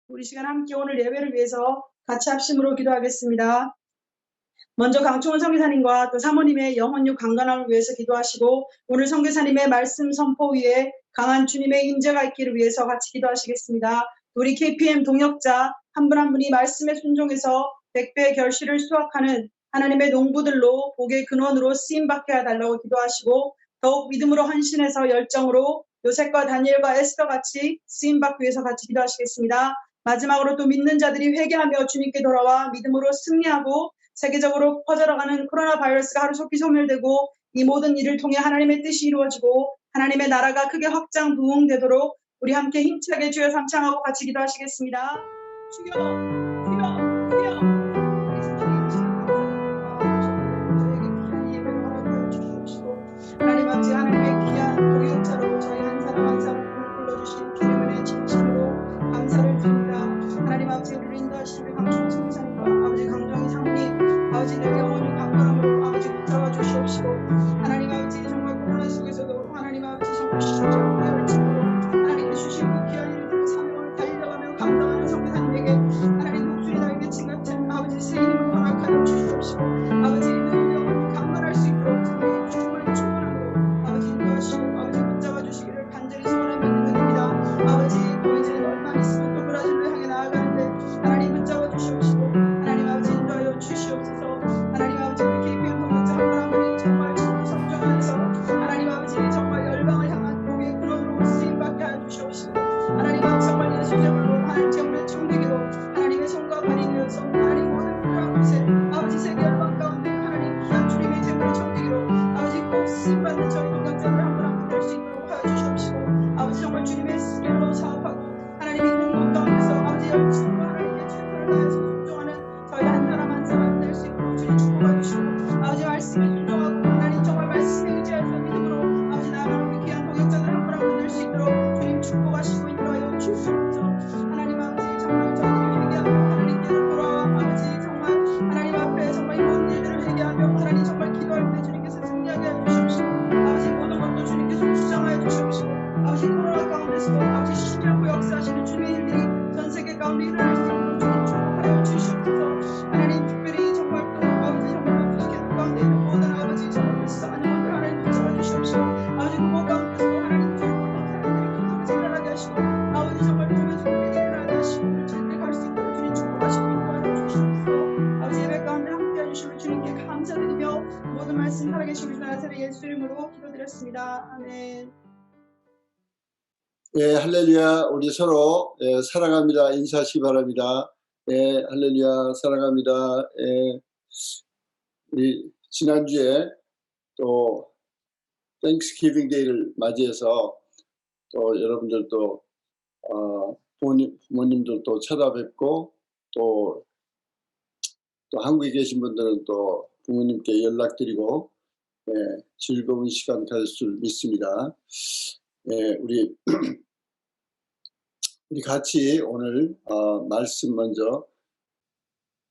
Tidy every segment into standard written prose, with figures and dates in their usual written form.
우리 시간 함께 오늘 예배를 위해서 같이 합심으로 기도하겠습니다. 먼저 강충원 선교사님과 또 사모님의 영혼육 강건함을 위해서 기도하시고 오늘 선교사님의 말씀 선포 위에 강한 주님의 임재가 있기를 위해서 같이 기도하시겠습니다. 우리 KPM 동역자 한 분 한 분이 말씀에 순종해서 100배의 결실을 수확하는 하나님의 농부들로 복의 근원으로 쓰임받게 해달라고 기도하시고 더욱 믿음으로 헌신해서 열정으로 요셉과 다니엘과 에스더 같이 쓰임받기 위해서 같이 기도하시겠습니다. 마지막으로 또 믿는 자들이 회개하며 주님께 돌아와 믿음으로 승리하고 세계적으로 퍼져나가는 코로나 바이러스가 하루속히 소멸되고 이 모든 일을 통해 하나님의 뜻이 이루어지고 하나님의 나라가 크게 확장 부흥되도록 우리 함께 힘차게 주여 삼창하고 같이 기도하시겠습니다. 주여, 주여, 주여. 저에게 귀한 예배를 허락하여 주시옵시고 하나님 아버지 하나님의 귀한 동역자로 저희 한 사람 한 사람을 불러주신 주님의 진심으로 감사를 드립니다. 하나님 아버지 우리를 인도하시는 강충원 선교사님과 아버지 강정희 사모님 아버지 내 영혼을 강건함으로 아버지 붙잡아 주시옵시고 하나님 아버지 정말 코로나 속에서도 하나님 아버지 정말 신적으로 열정으로 하나님께 주신 그 귀한 일을 사명을 달려가며 감당하는 선교사님에게 하나님 목소리 달게 칭같은 아버지 새 이름을 허락하여 주시옵시고 아버지 그 영혼이 강건할 수 있도록 주님의 충만한 충만함으로 아버지 인도하시고 아버지 붙잡아 주시기를 간절히 소원하며 드립니다. 아버지 또 이제 얼마 있으면 또 브라질로 향해 나아가는데 하나님 붙잡아 주시옵시고 하나님 아버지 인도하여 주시옵소서. 하나님 아버지 우리 KPM 동역자 한 분 한 분이 정말 주를 성정하여서 하나님 아버지 정말 열방을 향한 복의 근원으로 쓰임받게 하여 주시옵시고 하나님 아버지 정말 예수제물로 하나님 제물의 청대기로 하나님의 손과 발이 되어서 하나님 모든 필요한 곳에 아버지 세계 열방 가운데 하나님 귀한 주님의 제물의 청대기로 아버지 꼭 쓰임받는 저희 동역자들 한 분 한 분 될 수 있도록 하여 주시옵시고 아버지 정말 주님의 스킬로 사업하고 하나님 있는 곳 가운데서 아버지 열심으로 하나님께 최선을 다해서 순종하는 저희 한 사람 한 사람 될 수 있도록 주님 축복해 주시고 아버지 말씀에 순종하고 하나님 정말 말씀에 의지해서 믿음으로 아버지 나아가는 우리 귀한 동역자들 한 분 한 분 될 수 있도록 주님 축복하시고 인도하여 주시옵소서. 하나님 아버지 정말 저희들을 회개하며 하나님께로 돌아와 아버지 정말 하나님 앞에 정말 이 모든 일들을 회개하며 하나님 정말 기도할 때 주님께서 승리하게 해주시옵시고 아버지 모든 것도 주님께서 주장하여 주시옵시고 아버지 코로나 가운데서도 아버지 쉬지 않고 역사하시는 주님의 일들이 전 세계 가운데 일어날 수 있도록 주님 축복하여 주시옵소서. 하나님 특별히 정말 또 아버지 정말 부족한 가운데 있는 모든 아버지 정말 불쌍한 영혼들 하나님 붙잡아 주시옵시고 아버지 그곳 가운데서도 하나님 주님을 사람들이 기도를 생각하게 하시고 아버지 정말 주님의 손길이 일어나게 하시고 물질들이 갈 수 있도록 주님 축복하시고 인도하여 주시옵소서. 아버지 예배 가운데 함께 해주시면 주님께 감사드리며 모든 말씀 살아계신 우리 나사렛 예수 이름으로 기도드렸습니다. 아멘. 예, 할렐루야. 우리 서로 사랑합니다. 인사하시기 바랍니다. 예, 할렐루야. 사랑합니다. 예, 우리 지난주에 또 땡스기빙 데이를 맞이해서 또 여러분들 또 부모님들도 찾아뵙고 또 한국에 계신 분들은 또 부모님께 연락드리고 예, 즐거운 시간 가질 줄 믿습니다. 예, 우리 같이 오늘 말씀 먼저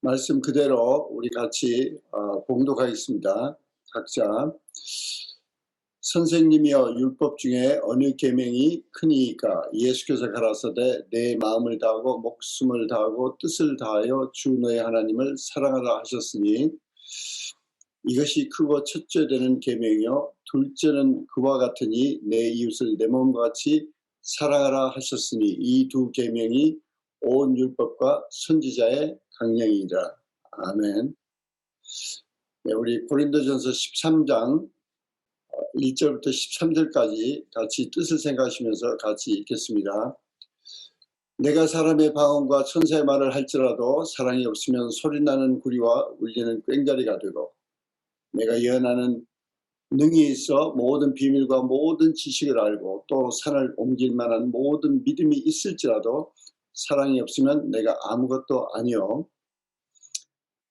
말씀 그대로 우리 같이 봉독하겠습니다. 각자. 선생님이여 율법 중에 어느 계명이 크니까 예수께서 가라사대 내 마음을 다하고 목숨을 다하고 뜻을 다하여 주 너의 하나님을 사랑하라 하셨으니 이것이 크고 첫째 되는 계명이요 둘째는 그와 같으니 내 이웃을 내 몸과 같이 사랑하라 하셨으니 이 두 계명이 온 율법과 선지자의 강령이니라. 아멘. 네, 우리 고린도전서 13장 1절부터 13절까지 같이 뜻을 생각하시면서 같이 읽겠습니다. 내가 사람의 방언과 천사의 말을 할지라도 사랑이 없으면 소리나는 구리와 울리는 꽹과리가 되고 내가 예언하는 능히 있어 모든 비밀과 모든 지식을 알고 또 산을 옮길 만한 모든 믿음이 있을지라도 사랑이 없으면 내가 아무것도 아니요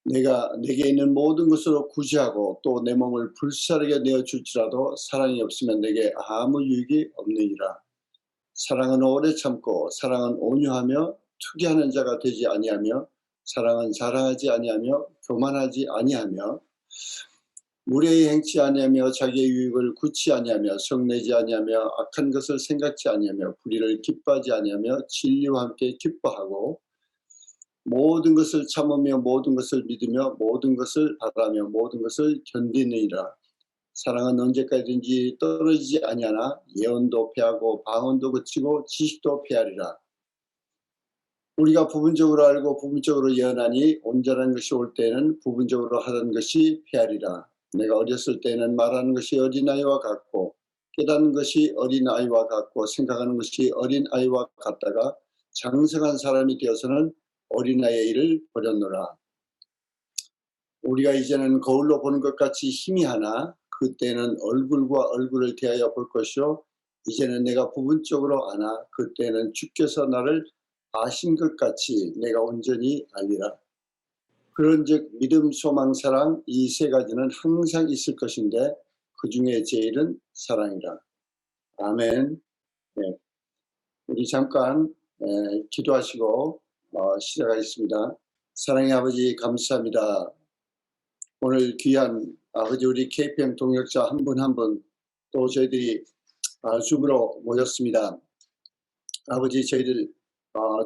내가 내게 있는 모든 것으로 구제하고 또 내 몸을 불사르게 내어줄지라도 사랑이 없으면 내게 아무 유익이 없느니라. 사랑은 오래 참고 사랑은 온유하며 투기하는 자가 되지 아니하며 사랑은 자랑하지 아니하며 교만하지 아니하며 무례히 행치 아니하며 자기의 유익을 굳지 아니하며 성내지 아니하며 악한 것을 생각지 아니하며 불의를 기뻐하지 아니하며 진리와 함께 기뻐하고 모든 것을 참으며 모든 것을 믿으며 모든 것을 바라며 모든 것을 견디느니라. 사랑은 언제까지든지 떨어지지 아니하나 예언도 패하고 방언도 그치고 지식도 패하리라. 우리가 부분적으로 알고 부분적으로 예언하니 온전한 것이 올 때에는 부분적으로 하던 것이 패하리라. 내가 어렸을 때에는 말하는 것이 어린아이와 같고 깨닫는 것이 어린아이와 같고 생각하는 것이 어린아이와 같다가 장성한 사람이 되어서는 어린아이의 일을 버렸노라. 우리가 이제는 거울로 보는 것 같이 희미하나 그때는 얼굴과 얼굴을 대하여 볼 것이요 이제는 내가 부분적으로 아나 그때는 주께서 나를 아신 것 같이 내가 온전히 알리라. 그런즉 믿음, 소망, 사랑 이 세 가지는 항상 있을 것인데 그 중에 제일은 사랑이라. 아멘. 네. 우리 잠깐 기도하시고 시작하겠습니다. 사랑의 아버지 감사합니다. 오늘 귀한 아버지 우리 KPM 동역자 한 분 한 분 또 저희들이 줌으로 모였습니다. 아버지 저희들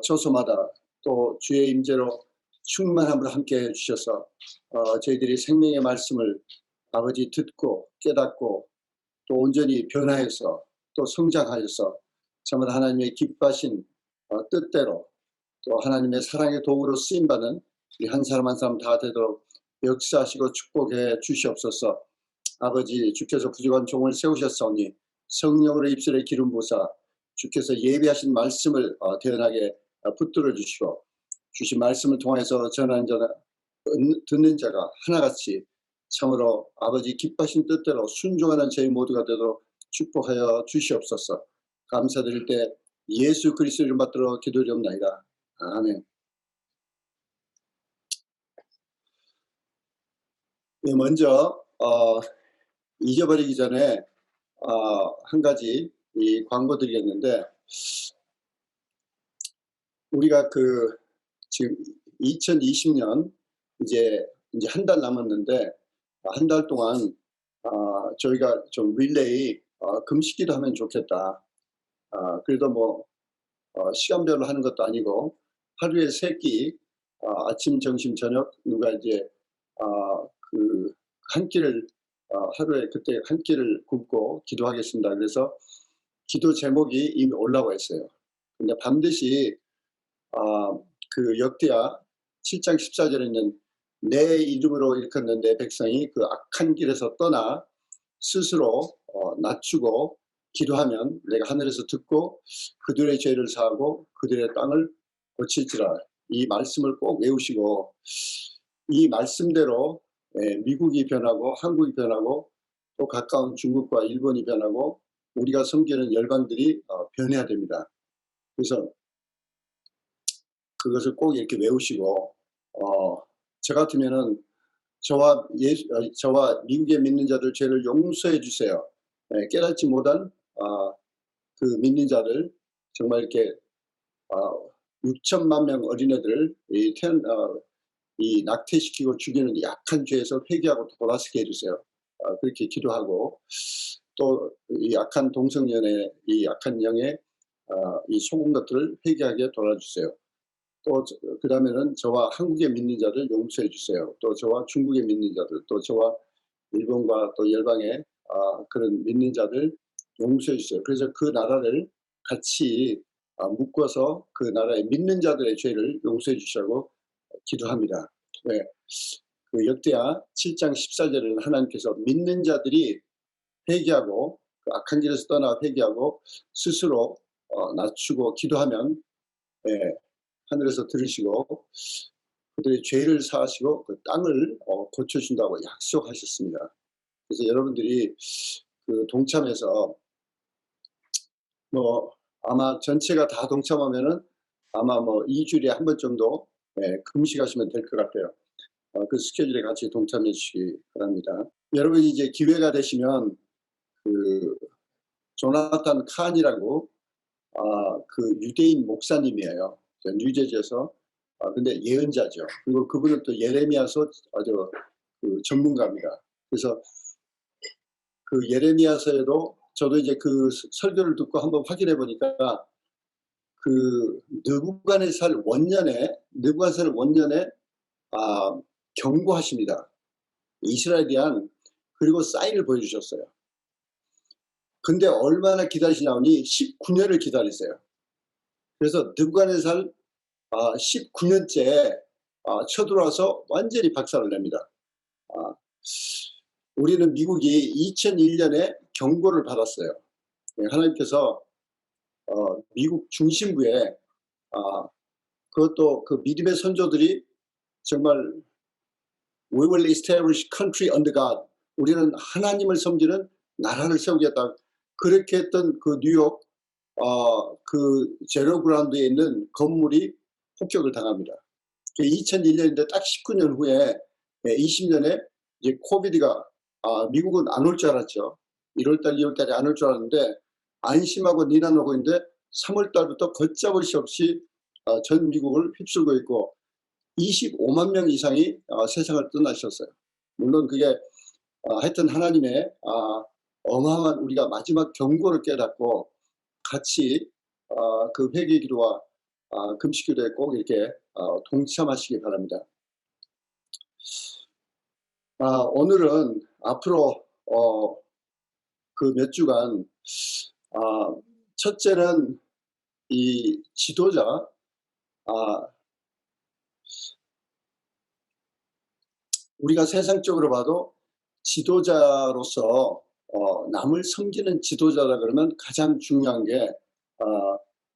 처소마다 또 주의 임재로 충만함으로 함께 해주셔서 저희들이 생명의 말씀을 아버지 듣고 깨닫고 또 온전히 변화해서 또 성장하여서 정말 하나님의 기뻐하신 뜻대로 또 하나님의 사랑의 도구로 쓰임받는 우리 한 사람 한 사람 다 되도록 역사하시고 축복해 주시옵소서. 아버지 주께서 부족한 종을 세우셨사오니 성령으로 입술에 기름 부사 주께서 예비하신 말씀을 대언하게 붙들어 주시고 주신 말씀을 통해서 전하는 자나 듣는 자가 하나같이 참으로 아버지 기뻐하신 뜻대로 순종하는 저희 모두가 되도록 축복하여 주시옵소서. 감사드릴 때 예수 그리스도 이름 받들어 기도드리옵나이다. 아멘. 네, 먼저 잊어버리기 전에 한 가지 이 광고 드리겠는데 우리가 지금 2020년 이제 한 달 남았는데 한 달 동안 저희가 좀 릴레이 금식기도 하면 좋겠다. 그래도 뭐 시간별로 하는 것도 아니고 하루에 3끼 아침, 점심, 저녁 누가 이제 그 한 끼를 하루에 그때 한 끼를 굶고 기도하겠습니다. 그래서 기도 제목이 이미 올라와 있어요. 근데 반드시 그 역대하 7장 14절에 있는 내 이름으로 일컫는 내 백성이 그 악한 길에서 떠나 스스로 낮추고 기도하면 내가 하늘에서 듣고 그들의 죄를 사하고 그들의 땅을 고칠지라. 이 말씀을 꼭 외우시고 이 말씀대로 미국이 변하고 한국이 변하고 또 가까운 중국과 일본이 변하고 우리가 섬기는 열방들이 변해야 됩니다. 그래서 그것을 꼭 이렇게 외우시고 저 같으면은 저와 미국에 믿는 자들 죄를 용서해 주세요. 깨닫지 못한 그 믿는 자들 정말 이렇게 6천만 명 어린애들을 이 낙태시키고 죽이는 약한 죄에서 회개하고 돌아서게 해주세요. 그렇게 기도하고 또 이 약한 동성연의 이 약한 영의 이 속은 것들을 회개하게 돌아주세요. 또 그 다음에는 저와 한국에 믿는 자들 용서해 주세요. 또 저와 중국에 믿는 자들, 또 저와 일본과 또 열방의 그런 믿는 자들 용서해 주세요. 그래서 그 나라를 같이 묶어서 그 나라의 믿는 자들의 죄를 용서해 주시라고 기도합니다. 네. 그 역대하 7장 14절에는 하나님께서 믿는 자들이 회개하고 그 악한 길에서 떠나 회개하고 스스로 낮추고 기도하면 하늘에서 들으시고 그들의 죄를 사하시고 그 땅을 고쳐준다고 약속하셨습니다. 그래서 여러분들이 그 동참해서 뭐 아마 전체가 다 동참하면은 아마 뭐 2주일에 한 번 정도 금식하시면 될 것 같아요. 그 스케줄에 같이 동참해 주시기 바랍니다. 여러분이 이제 기회가 되시면 그 조나탄 칸이라고 그 유대인 목사님이에요. 뉴저지에서 근데 예언자죠. 그리고 그분은 또 예레미야서 아주 그 전문가입니다. 그래서 그 예레미야서에도 저도 이제 그 설교를 듣고 한번 확인해 보니까 그 느부갓네살 원년에 경고하십니다. 이스라엘에 대한, 그리고 사인을 보여주셨어요. 근데 얼마나 기다리시냐니 19년을 기다리세요. 그래서 느부갓네살 19년째 쳐들어와서 완전히 박살을 냅니다. 우리는 미국이 2001년에 경고를 받았어요. 하나님께서 미국 중심부에 그것도 그 믿음의 선조들이 정말 We will establish country under God. 우리는 하나님을 섬기는 나라를 세우겠다. 그렇게 했던 그 뉴욕 그 제로 그라운드에 있는 건물이 폭격을 당합니다. 2001년인데 딱 19년 후에 20년에 이제 코비드가 미국은 안 올 줄 알았죠. 1월달, 2월달에 안 올 줄 알았는데 안심하고 니나노고 있는데 3월달부터 걷잡을 수 없이 전 미국을 휩쓸고 있고 25만 명 이상이 세상을 떠나셨어요. 물론 그게 하여튼 하나님의 어마어마한 우리가 마지막 경고를 깨닫고 같이 그 회개 기도와 금식 기도에 꼭 이렇게 동참하시기 바랍니다. 오늘은 앞으로 그 몇 주간 첫째는 이 지도자 우리가 세상적으로 봐도 지도자로서 남을 섬기는 지도자라 그러면 가장 중요한 게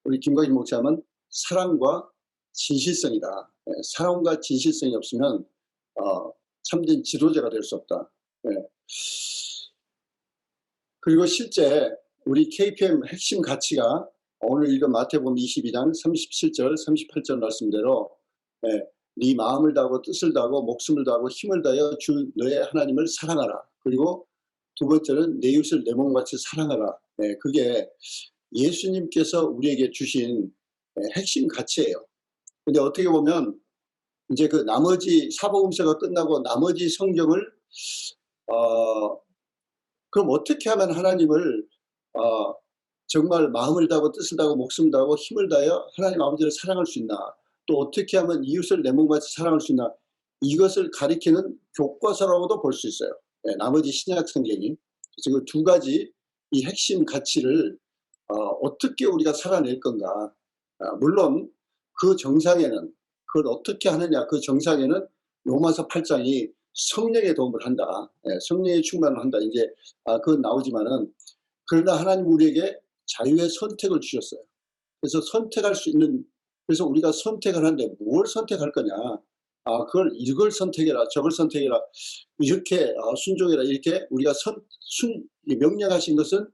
우리 김광진 목사님은 사랑과 진실성이다. 사랑과 진실성이 없으면 참된 지도자가 될 수 없다. 그리고 실제 우리 KPM 핵심 가치가 오늘 읽은 마태복음 22장 37절 38절 말씀대로 네 마음을 다하고 뜻을 다하고 목숨을 다하고 힘을 다하여 주 너의 하나님을 사랑하라. 그리고 두 번째는 내 이웃을 내 몸같이 사랑하라. 그게 예수님께서 우리에게 주신 핵심 가치예요. 근데 어떻게 보면 이제 그 나머지 사복음서가 끝나고 나머지 성경을 그럼 어떻게 하면 하나님을 정말 마음을 다하고 뜻을 다하고 목숨을 다하고 힘을 다하여 하나님 아버지를 사랑할 수 있나, 또 어떻게 하면 이웃을 내 몸같이 사랑할 수 있나, 이것을 가리키는 교과서라고도 볼 수 있어요. 나머지 신약 성경이. 그래서 그 두 가지 이 핵심 가치를 어떻게 우리가 살아낼 건가. 물론 그 정상에는 그걸 어떻게 하느냐, 그 정상에는 로마서 8장이 성령의 도움을 한다. 성령의 충만을 한다. 이제 그건 나오지만은, 그러나 하나님 우리에게 자유의 선택을 주셨어요. 그래서 선택할 수 있는, 그래서 우리가 선택을 하는데 뭘 선택할 거냐. 그걸 이걸 선택해라, 저걸 선택해라, 이렇게 순종해라, 이렇게 우리가 명령하신 것은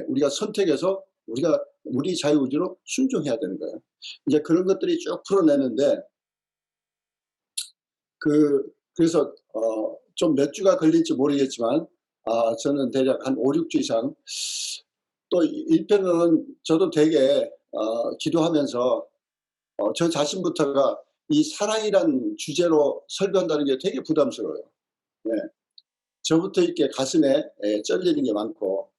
우리가 선택해서 우리가 우리 자유의지로 순종해야 되는 거예요. 이제 그런 것들이 쭉 풀어내는데 그래서 좀 몇 주가 걸릴지 모르겠지만 저는 대략 한 5, 6주 이상, 또 일편은 저도 되게 기도하면서 저 자신부터가 이 사랑이란 주제로 설교한다는 게 되게 부담스러워요. 저부터 이렇게 가슴에 쩔리는 게 많고,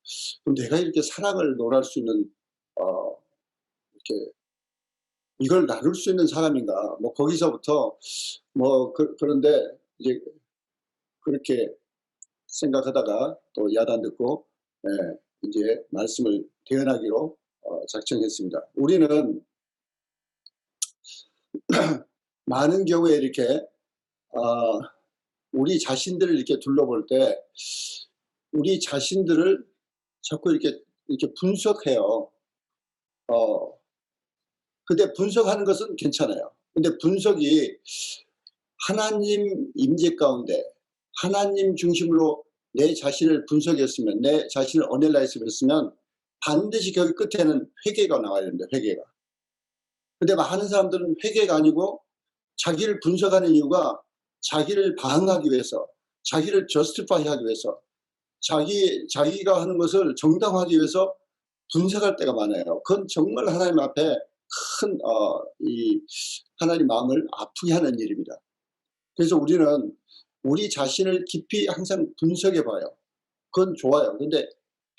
그럼 내가 이렇게 사랑을 논할 수 있는 이렇게 이걸 나눌 수 있는 사람인가, 뭐 거기서부터 뭐 그런데 이제 그렇게 생각하다가 또 야단 듣고 이제 말씀을 대언하기로 작정했습니다. 우리는 많은 경우에 이렇게 우리 자신들을 이렇게 둘러볼 때 우리 자신들을 자꾸 이렇게 분석해요. 근데 분석하는 것은 괜찮아요. 근데 분석이 하나님 임재 가운데 하나님 중심으로 내 자신을 분석했으면, 내 자신을 어넬라이즈 했으면 반드시 거기 끝에는 회개가 나와야 됩니다. 회개가. 근데 많은 사람들은 회개가 아니고 자기를 분석하는 이유가 자기를 방어하기 위해서, 자기를 저스티파이 하기 위해서, 자기가 하는 것을 정당화하기 위해서 분석할 때가 많아요. 그건 정말 하나님 앞에 큰 이 하나님 마음을 아프게 하는 일입니다. 그래서 우리는 우리 자신을 깊이 항상 분석해 봐요. 그건 좋아요. 근데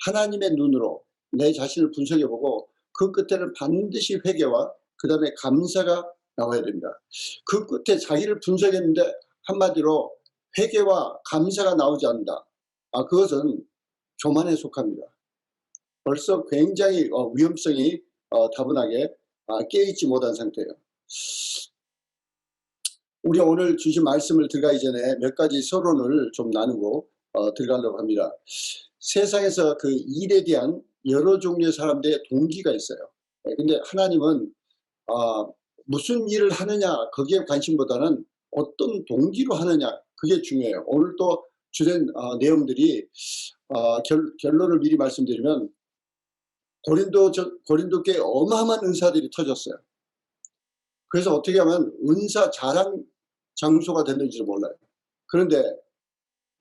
하나님의 눈으로 내 자신을 분석해 보고 그 끝에는 반드시 회개와 그다음에 감사가 나와야 됩니다. 그 끝에 자기를 분석했는데 한마디로 회개와 감사가 나오지 않는다. 그것은 교만에 속합니다. 벌써 굉장히 위험성이 다분하게 깨있지 못한 상태예요. 우리 오늘 주신 말씀을 들어가기 전에 몇 가지 서론을 좀 나누고 들어가려고 합니다. 세상에서 그 일에 대한 여러 종류의 사람들의 동기가 있어요. 근데 하나님은 무슨 일을 하느냐 거기에 관심보다는 어떤 동기로 하느냐 그게 중요해요. 오늘 또 주된 내용들이 결론을 미리 말씀드리면 고린도께 어마어마한 은사들이 터졌어요. 그래서 어떻게 하면 은사 자랑 장소가 됐는지도 몰라요. 그런데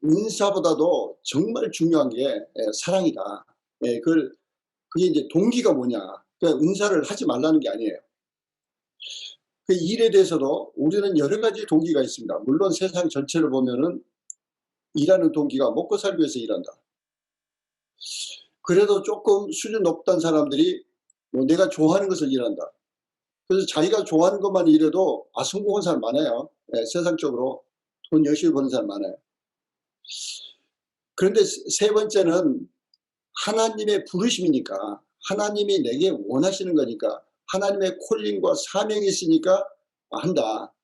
은사보다도 정말 중요한 게 사랑이다. 그게 이제 동기가 뭐냐. 그러니까 은사를 하지 말라는 게 아니에요. 그 일에 대해서도 우리는 여러 가지 동기가 있습니다. 물론 세상 전체를 보면은 일하는 동기가 먹고 살기 위해서 일한다. 그래도 조금 수준 높던 사람들이 내가 좋아하는 것을 일한다. 그래서 자기가 좋아하는 것만 일해도 성공한 사람 많아요. 세상적으로 돈 열심히 버는 사람 많아요. 그런데 세 번째는 하나님의 부르심이니까 하나님이 내게 원하시는 거니까 하나님의 콜링과 사명이 있으니까 한다.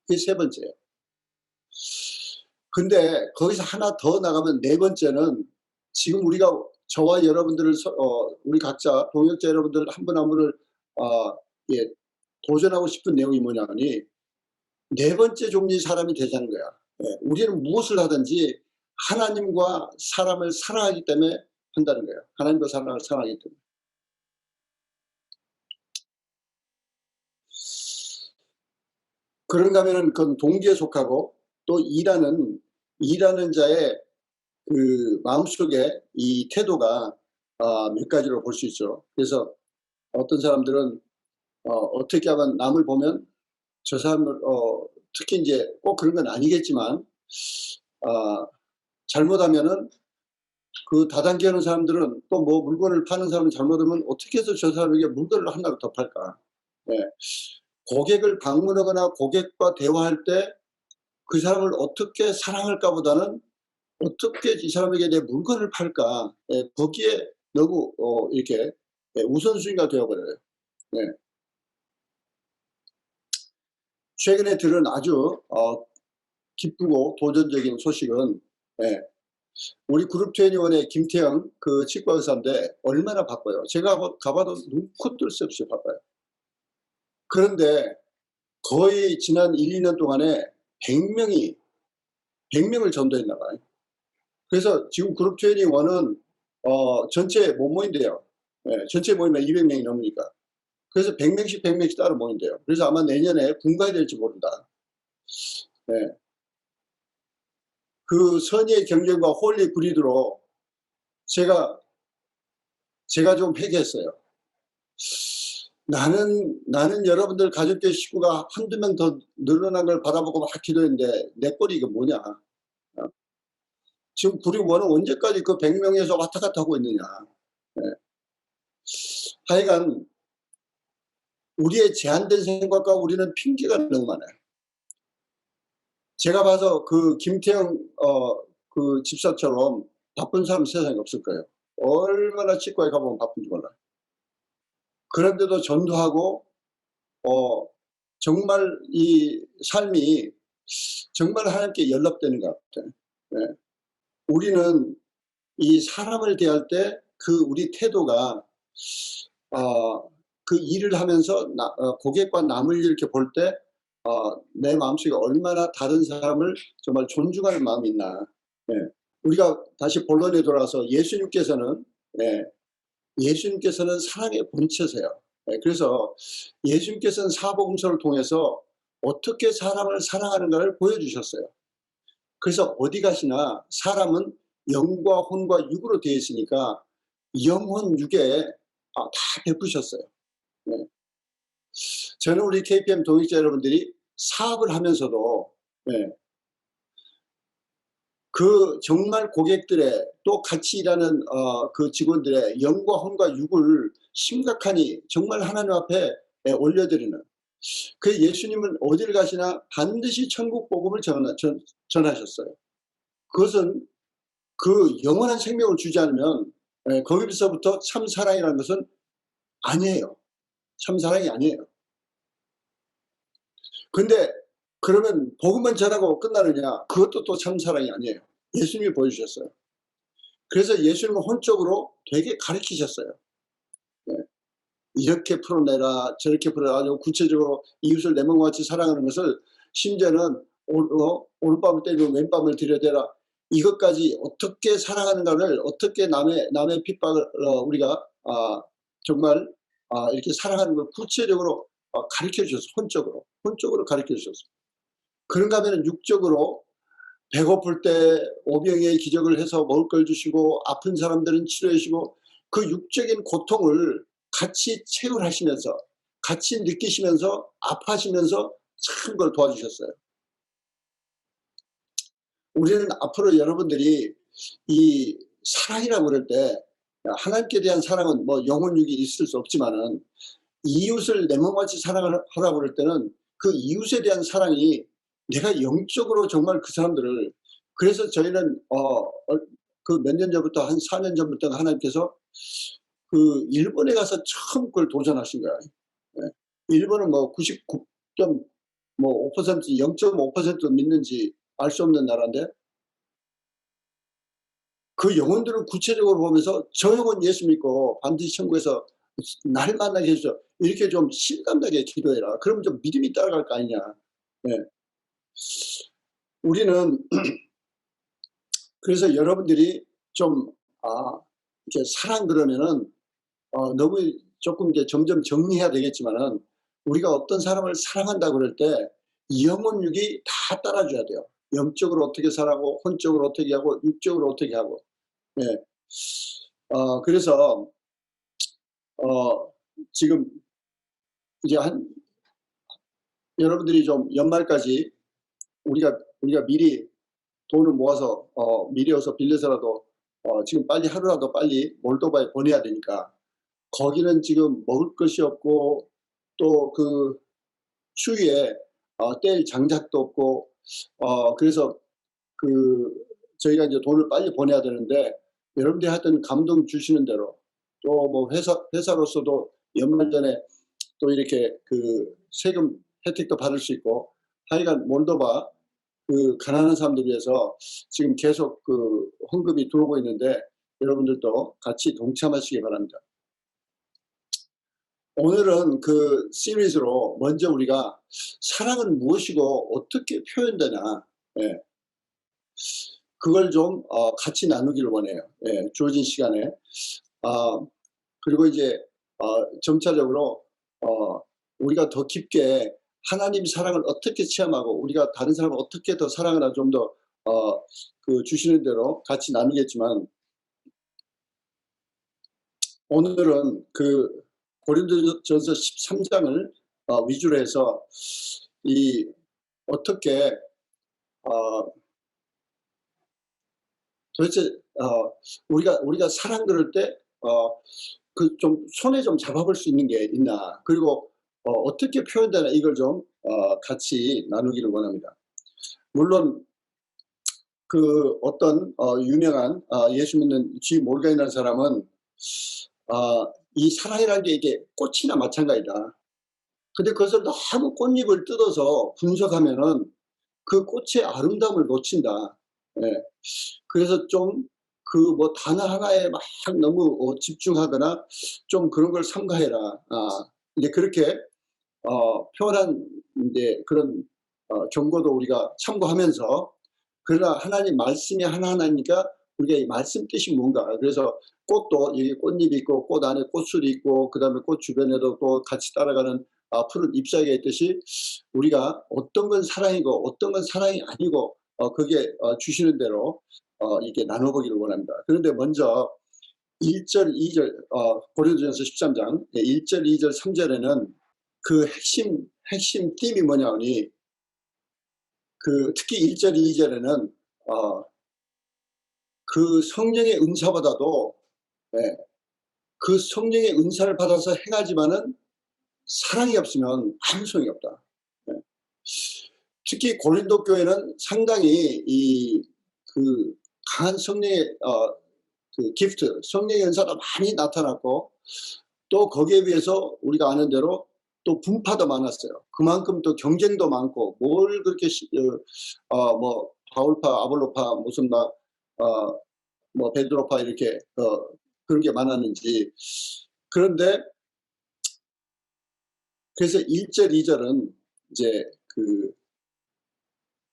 그게 세 번째예요. 근데 거기서 하나 더 나가면 네 번째는 지금 우리가 저와 여러분들을 우리 각자 동역자 여러분들 한 분 한 분을 도전하고 싶은 내용이 뭐냐니 네 번째 종류의 사람이 되자는 거야. 우리는 무엇을 하든지 하나님과 사람을 사랑하기 때문에 한다는 거예요. 하나님과 사람을 사랑하기 때문에. 그런가 하면은 그건 동기에 속하고 또 일하는 자의 그 마음속에 이 태도가 몇 가지로 볼 수 있죠. 그래서 어떤 사람들은 어떻게 하면 남을 보면 저 사람을 특히 이제 꼭 그런 건 아니겠지만 잘못하면은 그 다단계 하는 사람들은 또 뭐 물건을 파는 사람은 잘못하면 어떻게 해서 저 사람에게 물건을 하나로 더 팔까. 고객을 방문하거나 고객과 대화할 때 그 사람을 어떻게 사랑할까 보다는 어떻게 이 사람에게 내 물건을 팔까. 거기에 너무 이렇게 우선순위가 되어버려요. 최근에 들은 아주 기쁘고 도전적인 소식은 우리 그룹21의 김태형 그 치과 의사인데 얼마나 바빠요. 제가 가봐도 눈코 뜰 새 없이 바빠요. 그런데 거의 지난 1, 2년 동안에 100명을 전도했나 봐요. 그래서 지금 그룹21은 전체 못 모인대요. 전체 모이면 200명이 넘으니까. 그래서 100명씩 따로 모인대요. 그래서 아마 내년에 분가해야 될지 모른다. 그 선의의 경쟁과 홀리 브리드로 제가 좀 회개했어요. 나는 여러분들 가족계 식구가 한두 명 더 늘어난 걸 바라보고 막 기도했는데 내 꼴이 이거 뭐냐. 지금 그룹1은 언제까지 그 100명에서 왔다 갔다 하고 있느냐. 하여간 우리의 제한된 생각과 우리는 핑계가 너무 많아요. 제가 봐서 그 김태형 그 집사처럼 바쁜 사람 세상에 없을 거예요. 얼마나 치과에 가보면 바쁜지 몰라요. 그런데도 전도하고 정말 이 삶이 정말 하나님께 연락되는 것 같아요. 우리는 이 사람을 대할 때 그 우리 태도가 그 일을 하면서 고객과 남을 이렇게 볼 때 내 마음속에 얼마나 다른 사람을 정말 존중하는 마음이 있나. 우리가 다시 본론에 돌아와서 예수님께서는 사랑의 본체세요. 그래서 예수님께서는 사복음서를 통해서 어떻게 사람을 사랑하는가를 보여주셨어요. 그래서 어디 가시나 사람은 영과 혼과 육으로 되어 있으니까 영혼 육에 다 베푸셨어요. 저는 우리 KPM 동역자 여러분들이 사업을 하면서도 그 정말 고객들의 또 같이 일하는 그 직원들의 영과 혼과 육을 심각하니 정말 하나님 앞에 올려드리는, 그 예수님은 어디를 가시나 반드시 천국 복음을 전하셨어요. 그것은 그 영원한 생명을 주지 않으면 거기서부터 참 사랑이라는 것은 아니에요. 참 사랑이 아니에요. 근데 그러면 복음만 전하고 끝나느냐? 그것도 또 참 사랑이 아니에요. 예수님이 보여주셨어요. 그래서 예수님은 혼적으로 되게 가르치셨어요. 네. 이렇게 풀어내라, 저렇게 풀어내라, 아주 구체적으로 이웃을 내 몸과 같이 사랑하는 것을, 심지어는 오른밤을 때리면 왼밤을 들여대라, 이것까지 어떻게 사랑하는가를, 어떻게 남의 핍박을 우리가 정말 이렇게 사랑하는 걸 구체적으로 가르쳐 주셨어요. 혼적으로 가르쳐 주셨어요. 그런가 하면 육적으로 배고플 때 오병이의 기적을 해서 먹을 걸 주시고, 아픈 사람들은 치료해 주시고, 그 육적인 고통을 같이 체험하시면서, 같이 느끼시면서, 아파하시면서 참 그걸 도와주셨어요. 우리는 앞으로 여러분들이 이 사랑이라고 그럴 때, 하나님께 대한 사랑은 뭐 영혼육이 있을 수 없지만은, 이웃을 내 몸같이 사랑을 하라고 그럴 때는 그 이웃에 대한 사랑이, 내가 영적으로 정말 그 사람들을, 그래서 저희는 그 몇 년 전부터, 한 4년 전부터 하나님께서 그 일본에 가서 처음 그걸 도전하신 거야. 예. 일본은 뭐 99.5%, 0.5% 믿는지 알 수 없는 나라인데, 그 영혼들을 구체적으로 보면서 저 영혼 예수 믿고 반드시 천국에서 나를 만나게 해주죠. 이렇게 좀 실감나게 기도해라. 그러면 좀 믿음이 따라갈 거 아니냐. 네. 우리는 그래서 여러분들이 좀 이렇게 사랑 그러면은 너무 조금 이제 점점 정리해야 되겠지만은, 우리가 어떤 사람을 사랑한다 그럴 때 영혼육이 다 따라줘야 돼요. 영적으로 어떻게 살아고, 혼적으로 어떻게 하고, 육적으로 어떻게 하고. 네. 그래서 지금 이제 여러분들이 좀 연말까지 우리가 미리 돈을 모아서 미리 와서 빌려서라도 지금 빨리 하루라도 빨리 몰도바에 보내야 되니까, 거기는 지금 먹을 것이 없고, 또 그 추위에 뗄 장작도 없고, 그래서 그 저희가 이제 돈을 빨리 보내야 되는데, 여러분들이 하여튼 감동 주시는 대로, 또 뭐 회사로서도 연말 전에 또 이렇게 그 세금 혜택도 받을 수 있고, 하여간 몰도바 그 가난한 사람들 위해서 지금 계속 그 헌금이 들어오고 있는데, 여러분들도 같이 동참하시기 바랍니다. 오늘은 그 시리즈로 먼저 우리가 사랑은 무엇이고 어떻게 표현되나, 예, 그걸 좀 같이 나누기를 원해요. 예, 주어진 시간에. 그리고 이제 점차적으로 우리가 더 깊게 하나님 사랑을 어떻게 체험하고, 우리가 다른 사람을 어떻게 더 사랑하나 좀 더 그 주시는 대로 같이 나누겠지만, 오늘은 그 고린도전서 13장을 위주로 해서 이 어떻게 도대체 우리가 사랑 그럴 때 그 좀 손에 좀 잡아볼 수 있는 게 있나, 그리고 어떻게 표현되나, 이걸 좀 같이 나누기를 원합니다. 물론 그 어떤 유명한 예수 믿는 G 몰간이라는 사람은 이 사랑이라는 게 이게 꽃이나 마찬가지다. 근데 그것을 너무 꽃잎을 뜯어서 분석하면은 그 꽃의 아름다움을 놓친다. 예. 그래서 좀 그 뭐 단어 하나에 막 너무 집중하거나 좀 그런 걸 삼가해라. 이제 그렇게 표현한 이제 그런 경고도 우리가 참고하면서, 그러나 하나님 말씀이 하나하나니까 우리가 이 말씀 뜻이 뭔가, 그래서 꽃도 여기 꽃잎이 있고, 꽃 안에 꽃술이 있고, 그 다음에 꽃 주변에도 또 같이 따라가는 푸른 잎사귀가 있듯이, 우리가 어떤 건 사랑이고 어떤 건 사랑이 아니고 그게 주시는 대로 이렇게 나눠보기를 원합니다. 그런데 먼저 1절, 2절, 고린도전서 13장 1절, 2절, 3절에는 그 핵심 띠이 뭐냐 하니, 그 특히 1절, 2절에는 그 성령의 은사보다도 예, 그 성령의 은사를 받아서 행하지만은 사랑이 없으면 아무 소용이 없다. 예. 특히 고린도 교회는 상당히 그 강한 성령의 그 기프트, 성령의 은사가 많이 나타났고, 또 거기에 비해서 우리가 아는 대로 또 분파도 많았어요. 그만큼 또 경쟁도 많고, 뭘 그렇게 뭐 바울파, 아볼로파, 무슨 뭐 베드로파 이렇게 그런 게 많았는지. 그런데 그래서 1절, 2절은 이제 그